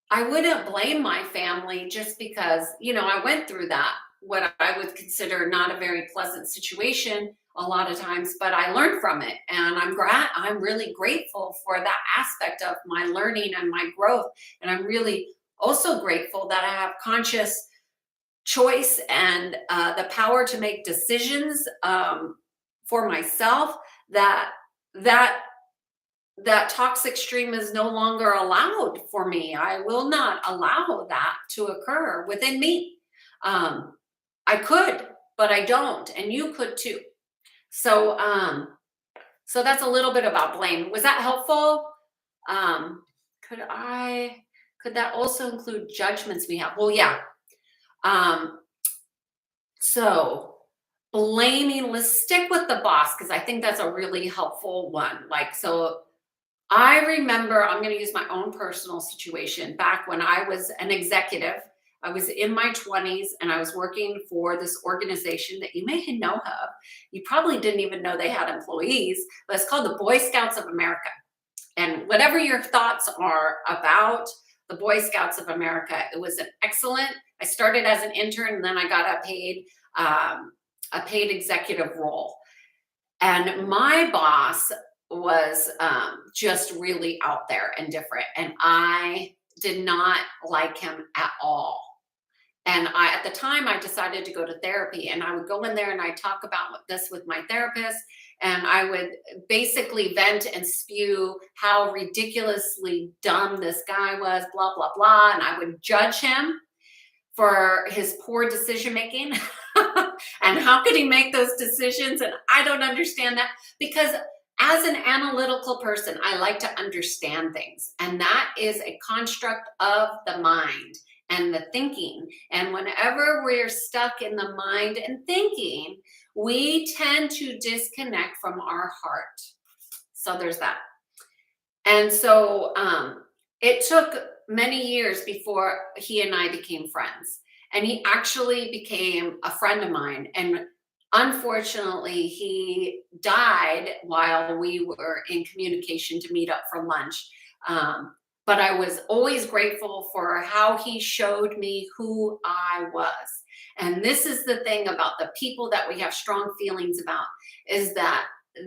I wouldn't blame my family just because, I went through that, what I would consider not a very pleasant situation a lot of times, but I learned from it. And I'm really grateful for that aspect of my learning and my growth. And I'm really also grateful that I have conscious choice and the power to make decisions for myself, that that toxic stream is no longer allowed for me. I will not allow that to occur within me. I could, but I don't, and you could too. So, so that's a little bit about blame. Was that helpful? Um, could that also include judgments we have? Well, yeah. Um, so blaming, let's stick with the boss because I think that's a really helpful one. Like, so I remember, I'm going to use my own personal situation back when I was an executive. I was in my 20s and I was working for this organization that you may know of. You probably didn't even know they had employees, but it's called the Boy Scouts of America. And whatever your thoughts are about the Boy Scouts of America, it was an excellent. I started as an intern and then I got a paid executive role. And my boss was just really out there and different. And I did not like him at all. And at the time, I decided to go to therapy, and I would go in there and I talk about this with my therapist, and I would basically vent and spew how ridiculously dumb this guy was, blah, blah, blah. And I would judge him for his poor decision making. And how could he make those decisions? And I don't understand that, because as an analytical person, I like to understand things. And that is a construct of the mind and the thinking. And whenever we're stuck in the mind and thinking, we tend to disconnect from our heart. So there's that. And so it took many years before he and I became friends. And he actually became a friend of mine. And unfortunately, he died while we were in communication to meet up for lunch. But I was always grateful for how he showed me who I was. And this is the thing about the people that we have strong feelings about, is that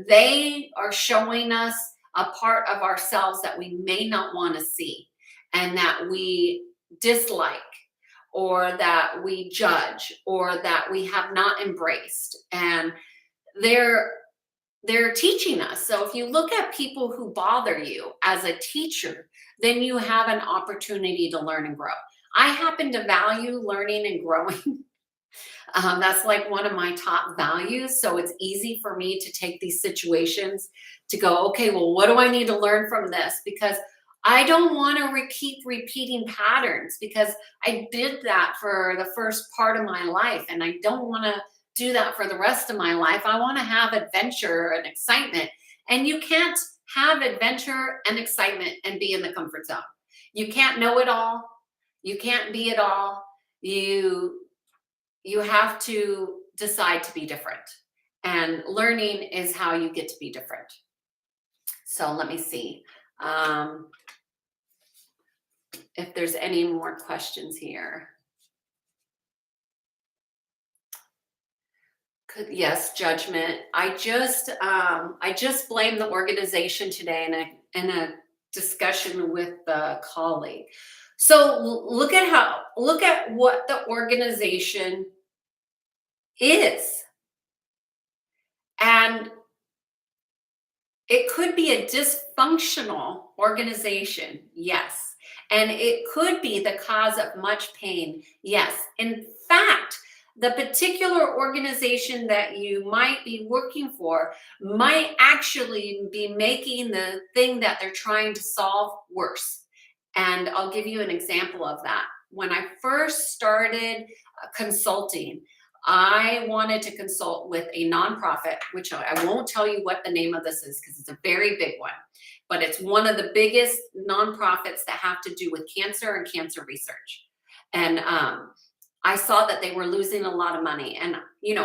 they are showing us a part of ourselves that we may not want to see, and that we dislike, or that we judge, or that we have not embraced. And they're teaching us. So if you look at people who bother you as a teacher, then you have an opportunity to learn and grow. I happen to value learning and growing. That's like one of my top values. So it's easy for me to take these situations to go, okay, well, what do I need to learn from this? Because I don't want to keep repeating patterns, because I did that for the first part of my life, and I don't want to do that for the rest of my life. I want to have adventure and excitement. And you can't have adventure and excitement and be in the comfort zone. You can't know it all. You can't be it all. You have to decide to be different. And learning is how you get to be different. So let me see if there's any more questions here. Yes, judgment. I just blamed the organization today in a discussion with a colleague. So look at what the organization is. And it could be a dysfunctional organization, yes. And it could be the cause of much pain, yes. In fact, the particular organization that you might be working for might actually be making the thing that they're trying to solve worse. And I'll give you an example of that. When I first started consulting, I wanted to consult with a nonprofit, which I won't tell you what the name of this is because it's a very big one, but it's one of the biggest nonprofits that have to do with cancer and cancer research. And I saw that they were losing a lot of money. And,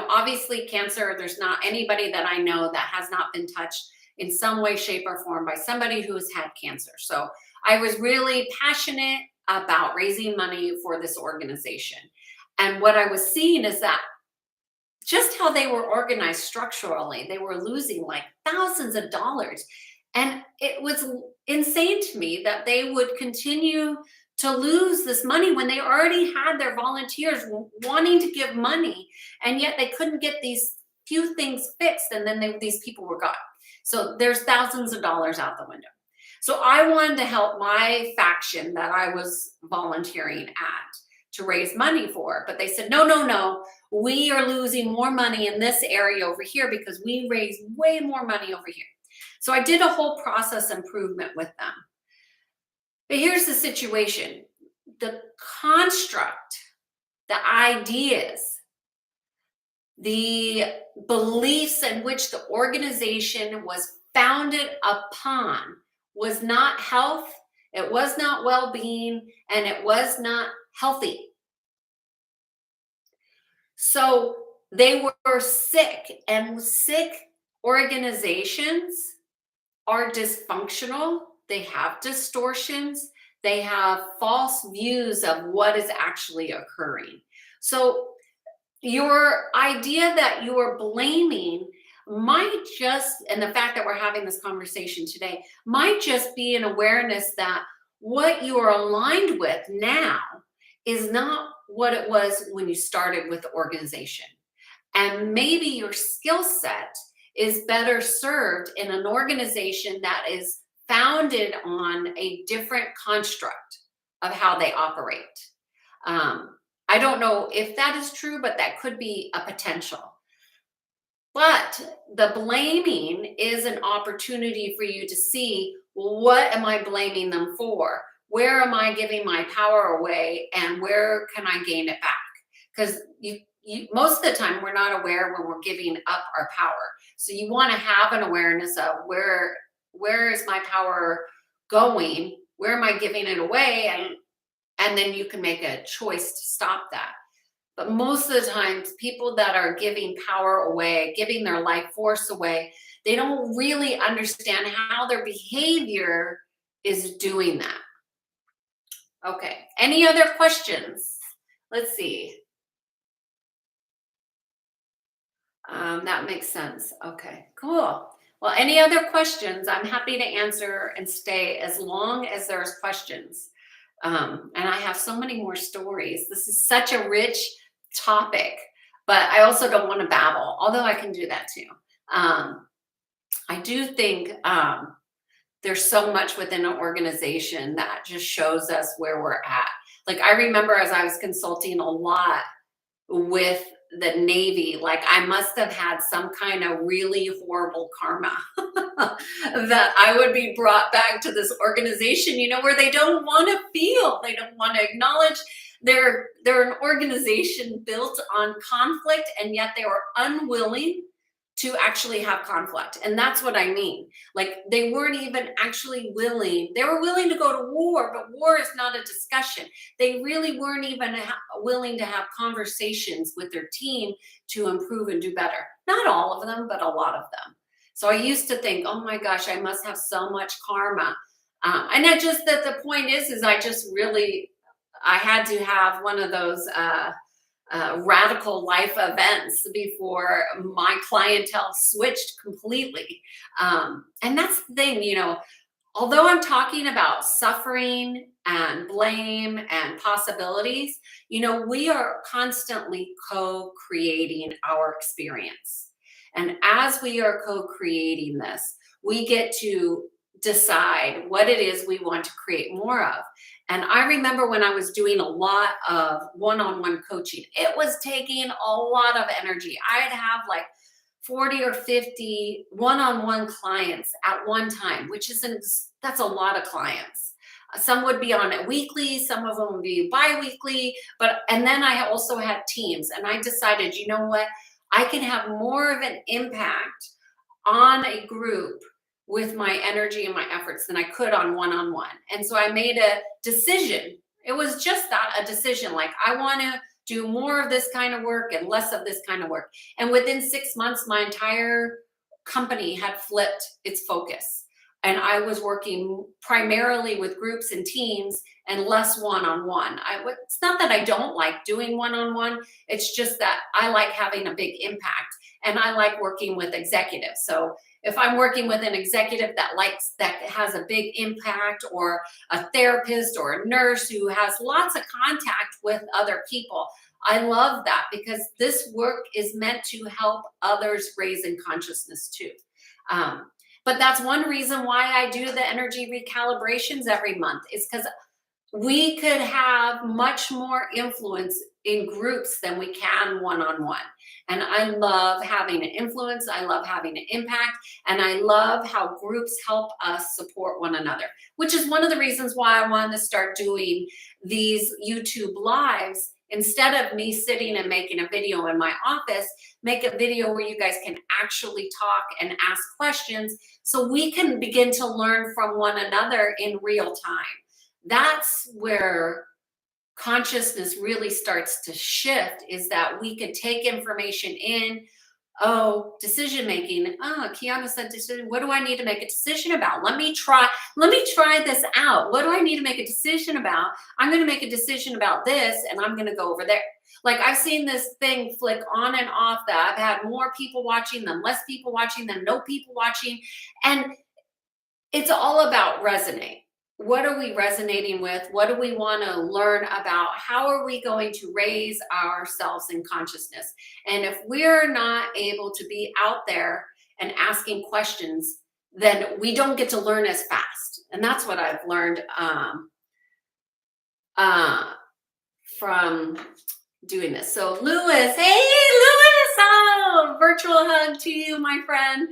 obviously, cancer, there's not anybody that I know that has not been touched in some way, shape, or form by somebody who has had cancer. So I was really passionate about raising money for this organization. And what I was seeing is that just how they were organized structurally, they were losing like thousands of dollars. And it was insane to me that they would continue to lose this money when they already had their volunteers wanting to give money, and yet they couldn't get these few things fixed, and then these people were gone. So there's thousands of dollars out the window. So I wanted to help my faction that I was volunteering at to raise money for, but they said, no, no, no, we are losing more money in this area over here because we raise way more money over here. So I did a whole process improvement with them. But here's the situation. The construct, the ideas, the beliefs in which the organization was founded upon was not health, it was not well-being, and it was not healthy. So they were sick, and sick organizations are dysfunctional. They have distortions. They have false views of what is actually occurring. So your idea that you are blaming might just, and the fact that we're having this conversation today, might just be an awareness that what you are aligned with now is not what it was when you started with the organization. And maybe your skill set is better served in an organization that is founded on a different construct of how they operate. I don't know if that is true, but that could be a potential. But the blaming is an opportunity for you to see, what am I blaming them for? Where am I giving my power away, and where can I gain it back? Because most of the time we're not aware when we're giving up our power. So you want to have an awareness of where is my power going? Where am I giving it away? And then you can make a choice to stop that. But most of the times, people that are giving power away, giving their life force away, they don't really understand how their behavior is doing that. Okay, any other questions? Let's see. That makes sense. Okay, cool. Well, any other questions? I'm happy to answer and stay as long as there's questions. And I have so many more stories. This is such a rich topic, but I also don't want to babble, although I can do that too. I do think there's so much within an organization that just shows us where we're at. Like, I remember as I was consulting a lot with the Navy, like, I must have had some kind of really horrible karma that I would be brought back to this organization, where they don't want to feel, they don't want to acknowledge. They're an organization built on conflict, and yet they were unwilling to actually have conflict. And that's what I mean. Like, they weren't even actually willing. They were willing to go to war, but war is not a discussion. They really weren't even willing to have conversations with their team to improve and do better. Not all of them, but a lot of them. So I used to think, oh my gosh, I must have so much karma. And not just that, the point is I had to have one of those radical life events before my clientele switched completely. And that's the thing, although I'm talking about suffering and blame and possibilities, we are constantly co-creating our experience. And as we are co-creating this, we get to decide what it is we want to create more of. And I remember when I was doing a lot of one-on-one coaching, it was taking a lot of energy. I'd have like 40 or 50 one-on-one clients at one time, that's a lot of clients. Some would be on it weekly, some of them would be bi-weekly, and then I also had teams, and I decided, you know what, I can have more of an impact on a group with my energy and my efforts than I could on one-on-one. And so I made a decision. It was just that, a decision, like I want to do more of this kind of work and less of this kind of work. And within 6 months, my entire company had flipped its focus. And I was working primarily with groups and teams and less one-on-one. It's not that I don't like doing one-on-one. It's just that I like having a big impact, and I like working with executives. So if I'm working with an executive that has a big impact, or a therapist or a nurse who has lots of contact with other people, I love that, because this work is meant to help others raise in consciousness too. But that's one reason why I do the energy recalibrations every month, is because we could have much more influence in groups than we can one-on-one. And I love having an influence. I love having an impact. And I love how groups help us support one another, which is one of the reasons why I wanted to start doing these YouTube lives. Instead of me sitting and making a video in my office, make a video where you guys can actually talk and ask questions, so we can begin to learn from one another in real time. That's where consciousness really starts to shift, is that we could take information in. Oh, decision making. Oh, Kiana said decision. What do I need to make a decision about? Let me try this out. What do I need to make a decision about? I'm going to make a decision about this, and I'm going to go over there. Like, I've seen this thing flick on and off, that I've had more people watching than less people watching than no people watching. And it's all about resonate. What are we resonating with? What do we want to learn about? How are we going to raise ourselves in consciousness? And if we're not able to be out there and asking questions, then we don't get to learn as fast. And that's what I've learned from doing this. So Lewis, hey Lewis, oh, virtual hug to you, my friend.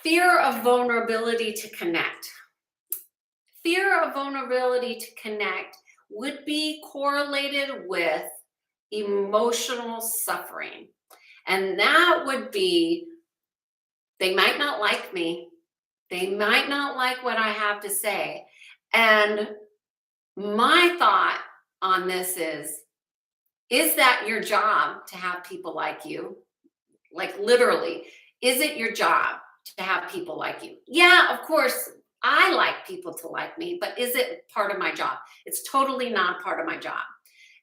Fear of vulnerability to connect. Fear of vulnerability to connect would be correlated with emotional suffering. And that would be, they might not like me. They might not like what I have to say. And my thought on this is that your job to have people like you? Like, literally, is it your job to have people like you? Yeah, of course, I like people to like me, but is it part of my job? It's totally not part of my job.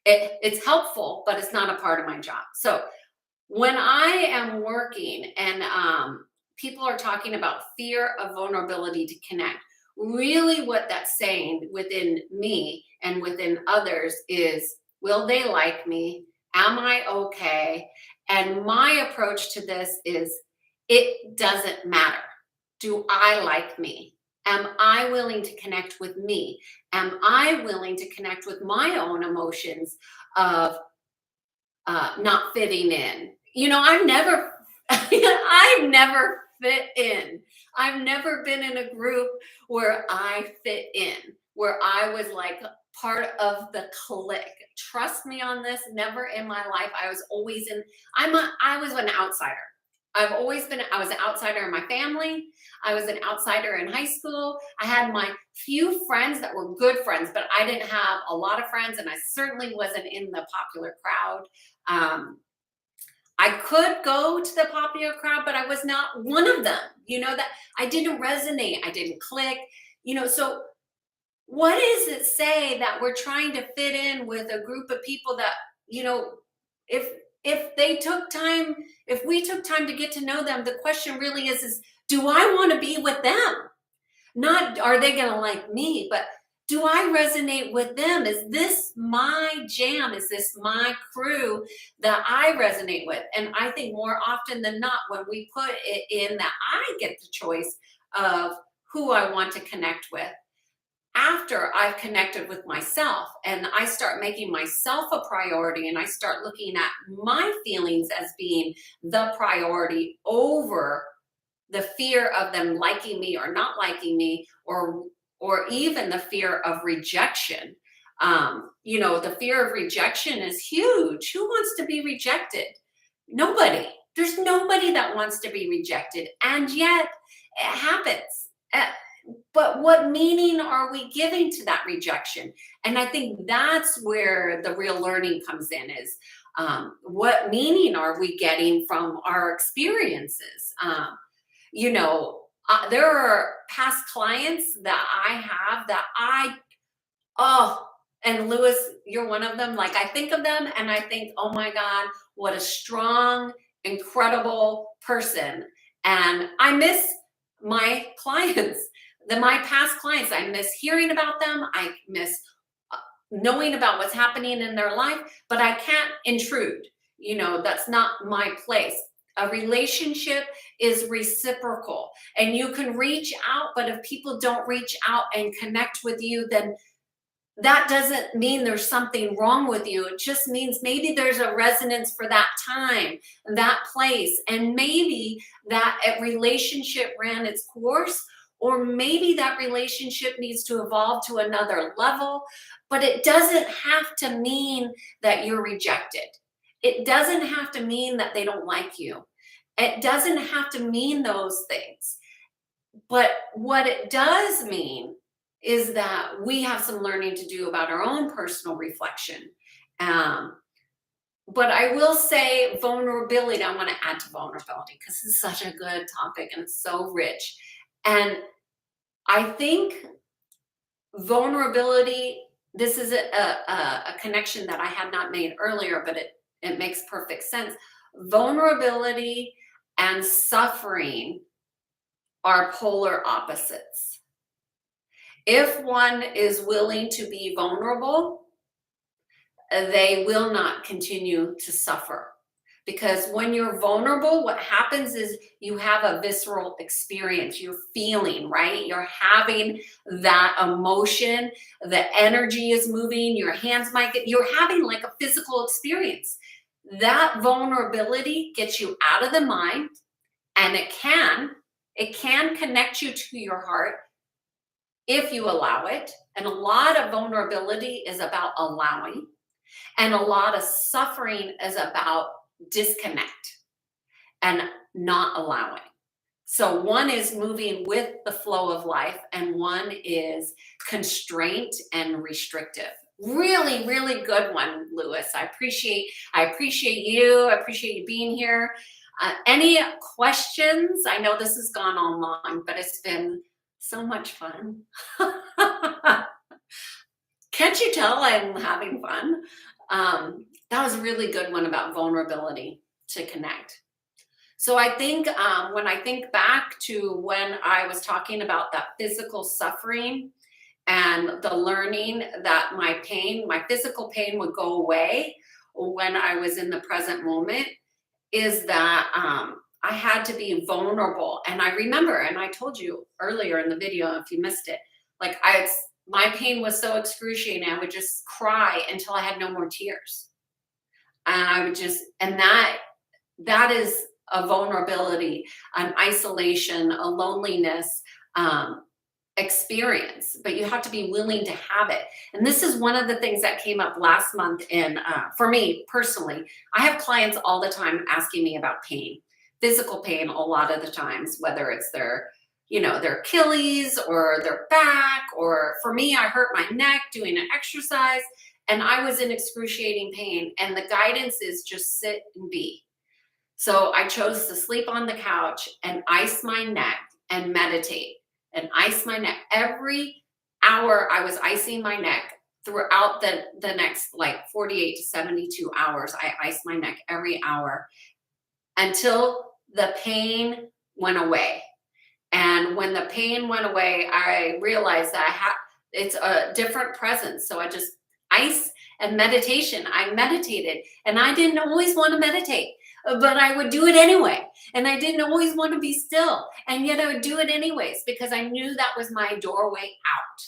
It's helpful, but it's not a part of my job. So when I am working and people are talking about fear of vulnerability to connect, really what that's saying within me and within others is, will they like me? Am I okay? And my approach to this is, it doesn't matter. Do I like me? Am I willing to connect with me? Am I willing to connect with my own emotions of not fitting in? You know, I've never fit in. I've never been in a group where I fit in, where I was like part of the clique. Trust me on this, never in my life. I was always I was an outsider. I was an outsider in my family. I was an outsider in high school. I had my few friends that were good friends, but I didn't have a lot of friends, and I certainly wasn't in the popular crowd. I could go to the popular crowd, but I was not one of them. You know, that I didn't resonate. I didn't click. You know, so what does it say that we're trying to fit in with a group of people that, you know, if we took time to get to know them, the question really is do I want to be with them? Not, are they going to like me, but do I resonate with them? Is this my jam? Is this my crew that I resonate with? And I think more often than not, when we put it in that I get the choice of who I want to connect with, after I've connected with myself and I start making myself a priority, and I start looking at my feelings as being the priority over the fear of them liking me or not liking me, or even the fear of rejection. The fear of rejection is huge. Who wants to be rejected? Nobody. There's nobody that wants to be rejected, and yet it happens. But what meaning are we giving to that rejection? And I think that's where the real learning comes in, is what meaning are we getting from our experiences? There are past clients that I have that oh, and Lewis, you're one of them. Like, I think of them and I think, oh my God, what a strong, incredible person. And I miss my clients, my past clients. I miss hearing about them. I miss knowing about what's happening in their life, but I can't intrude. That's not my place. A relationship is reciprocal, and you can reach out, but if people don't reach out and connect with you, then that doesn't mean there's something wrong with you. It just means maybe there's a resonance for that time, that place, and maybe that relationship ran its course, or maybe that relationship needs to evolve to another level. But it doesn't have to mean that you're rejected. It doesn't have to mean that they don't like you. It doesn't have to mean those things. But what it does mean is that we have some learning to do about our own personal reflection. But I will say vulnerability, I want to add to vulnerability because it's such a good topic and it's so rich. And I think vulnerability, this is a connection that I had not made earlier, but it makes perfect sense. Vulnerability and suffering are polar opposites. If one is willing to be vulnerable, they will not continue to suffer. Because when you're vulnerable, what happens is you have a visceral experience. You're feeling, right? You're having that emotion. The energy is moving. Your hands might you're having like a physical experience. That vulnerability gets you out of the mind, and it can connect you to your heart if you allow it. And a lot of vulnerability is about allowing, and a lot of suffering is about disconnect and not allowing. So one is moving with the flow of life, and one is constraint and restrictive. Really, really good one, Lewis. I appreciate you. I appreciate you being here. Any questions? I know this has gone on long, but it's been so much fun. Can't you tell I'm having fun? That was a really good one about vulnerability to connect. So I think when I think back to when I was talking about that physical suffering and the learning that my physical pain would go away when I was in the present moment, is that I had to be vulnerable. And I remember, and I told you earlier in the video, if you missed it, like my pain was so excruciating, I would just cry until I had no more tears. And I would just, and that is a vulnerability, an isolation, a loneliness experience, but you have to be willing to have it. And this is one of the things that came up last month for me personally. I have clients all the time asking me about pain, physical pain a lot of the times, whether it's their Achilles or their back, or for me, I hurt my neck doing an exercise and I was in excruciating pain. And the guidance is just sit and be. So I chose to sleep on the couch and ice my neck and meditate and ice my neck. Every hour I was icing my neck throughout the next like 48 to 72 hours. I iced my neck every hour until the pain went away. And when the pain went away, I realized that it's a different presence. So I just ice and meditation. I meditated, and I didn't always want to meditate, but I would do it anyway. And I didn't always want to be still, and yet I would do it anyways because I knew that was my doorway out.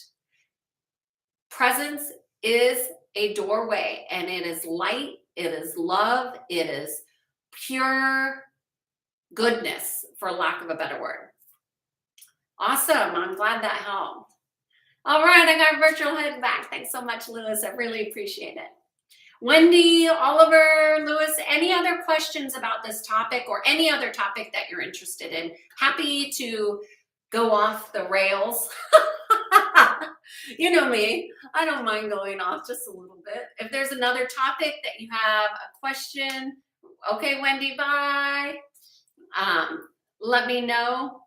Presence is a doorway, and it is light, it is love, it is pure goodness, for lack of a better word. Awesome. I'm glad that helped. All right, I got virtual hug back. Thanks so much, Lewis. I really appreciate it. Wendy, Oliver, Lewis, any other questions about this topic or any other topic that you're interested in? Happy to go off the rails. You know me, I don't mind going off just a little bit. If there's another topic that you have a question, okay, Wendy, bye. Let me know.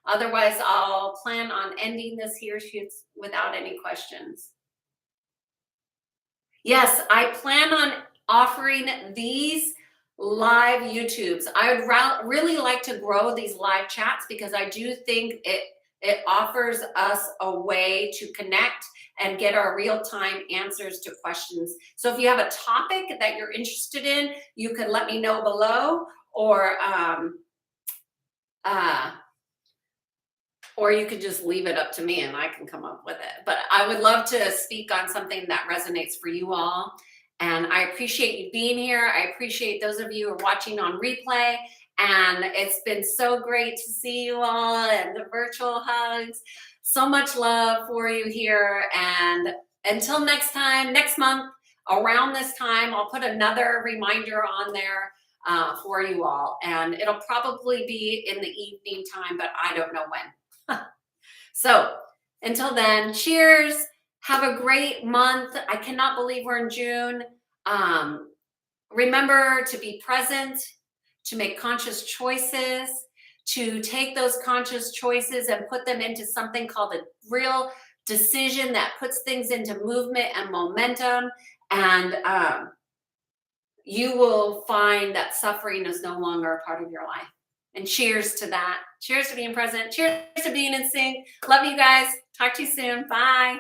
Otherwise, I'll plan on ending this here without any questions. Yes, I plan on offering these live YouTubes. I would really like to grow these live chats because I do think it offers us a way to connect and get our real-time answers to questions. So if you have a topic that you're interested in, you can let me know below, or you could just leave it up to me and I can come up with it. But I would love to speak on something that resonates for you all. And I appreciate you being here. I appreciate those of you who are watching on replay. And it's been so great to see you all and the virtual hugs. So much love for you here. And until next time, next month, around this time, I'll put another reminder on there for you all. And it'll probably be in the evening time, but I don't know when. So until then, cheers. Have a great month. I cannot believe we're in June. Remember to be present, to make conscious choices, to take those conscious choices and put them into something called a real decision that puts things into movement and momentum. And you will find that suffering is no longer a part of your life. And cheers to that. Cheers to being present. Cheers to being in sync. Love you guys. Talk to you soon. Bye.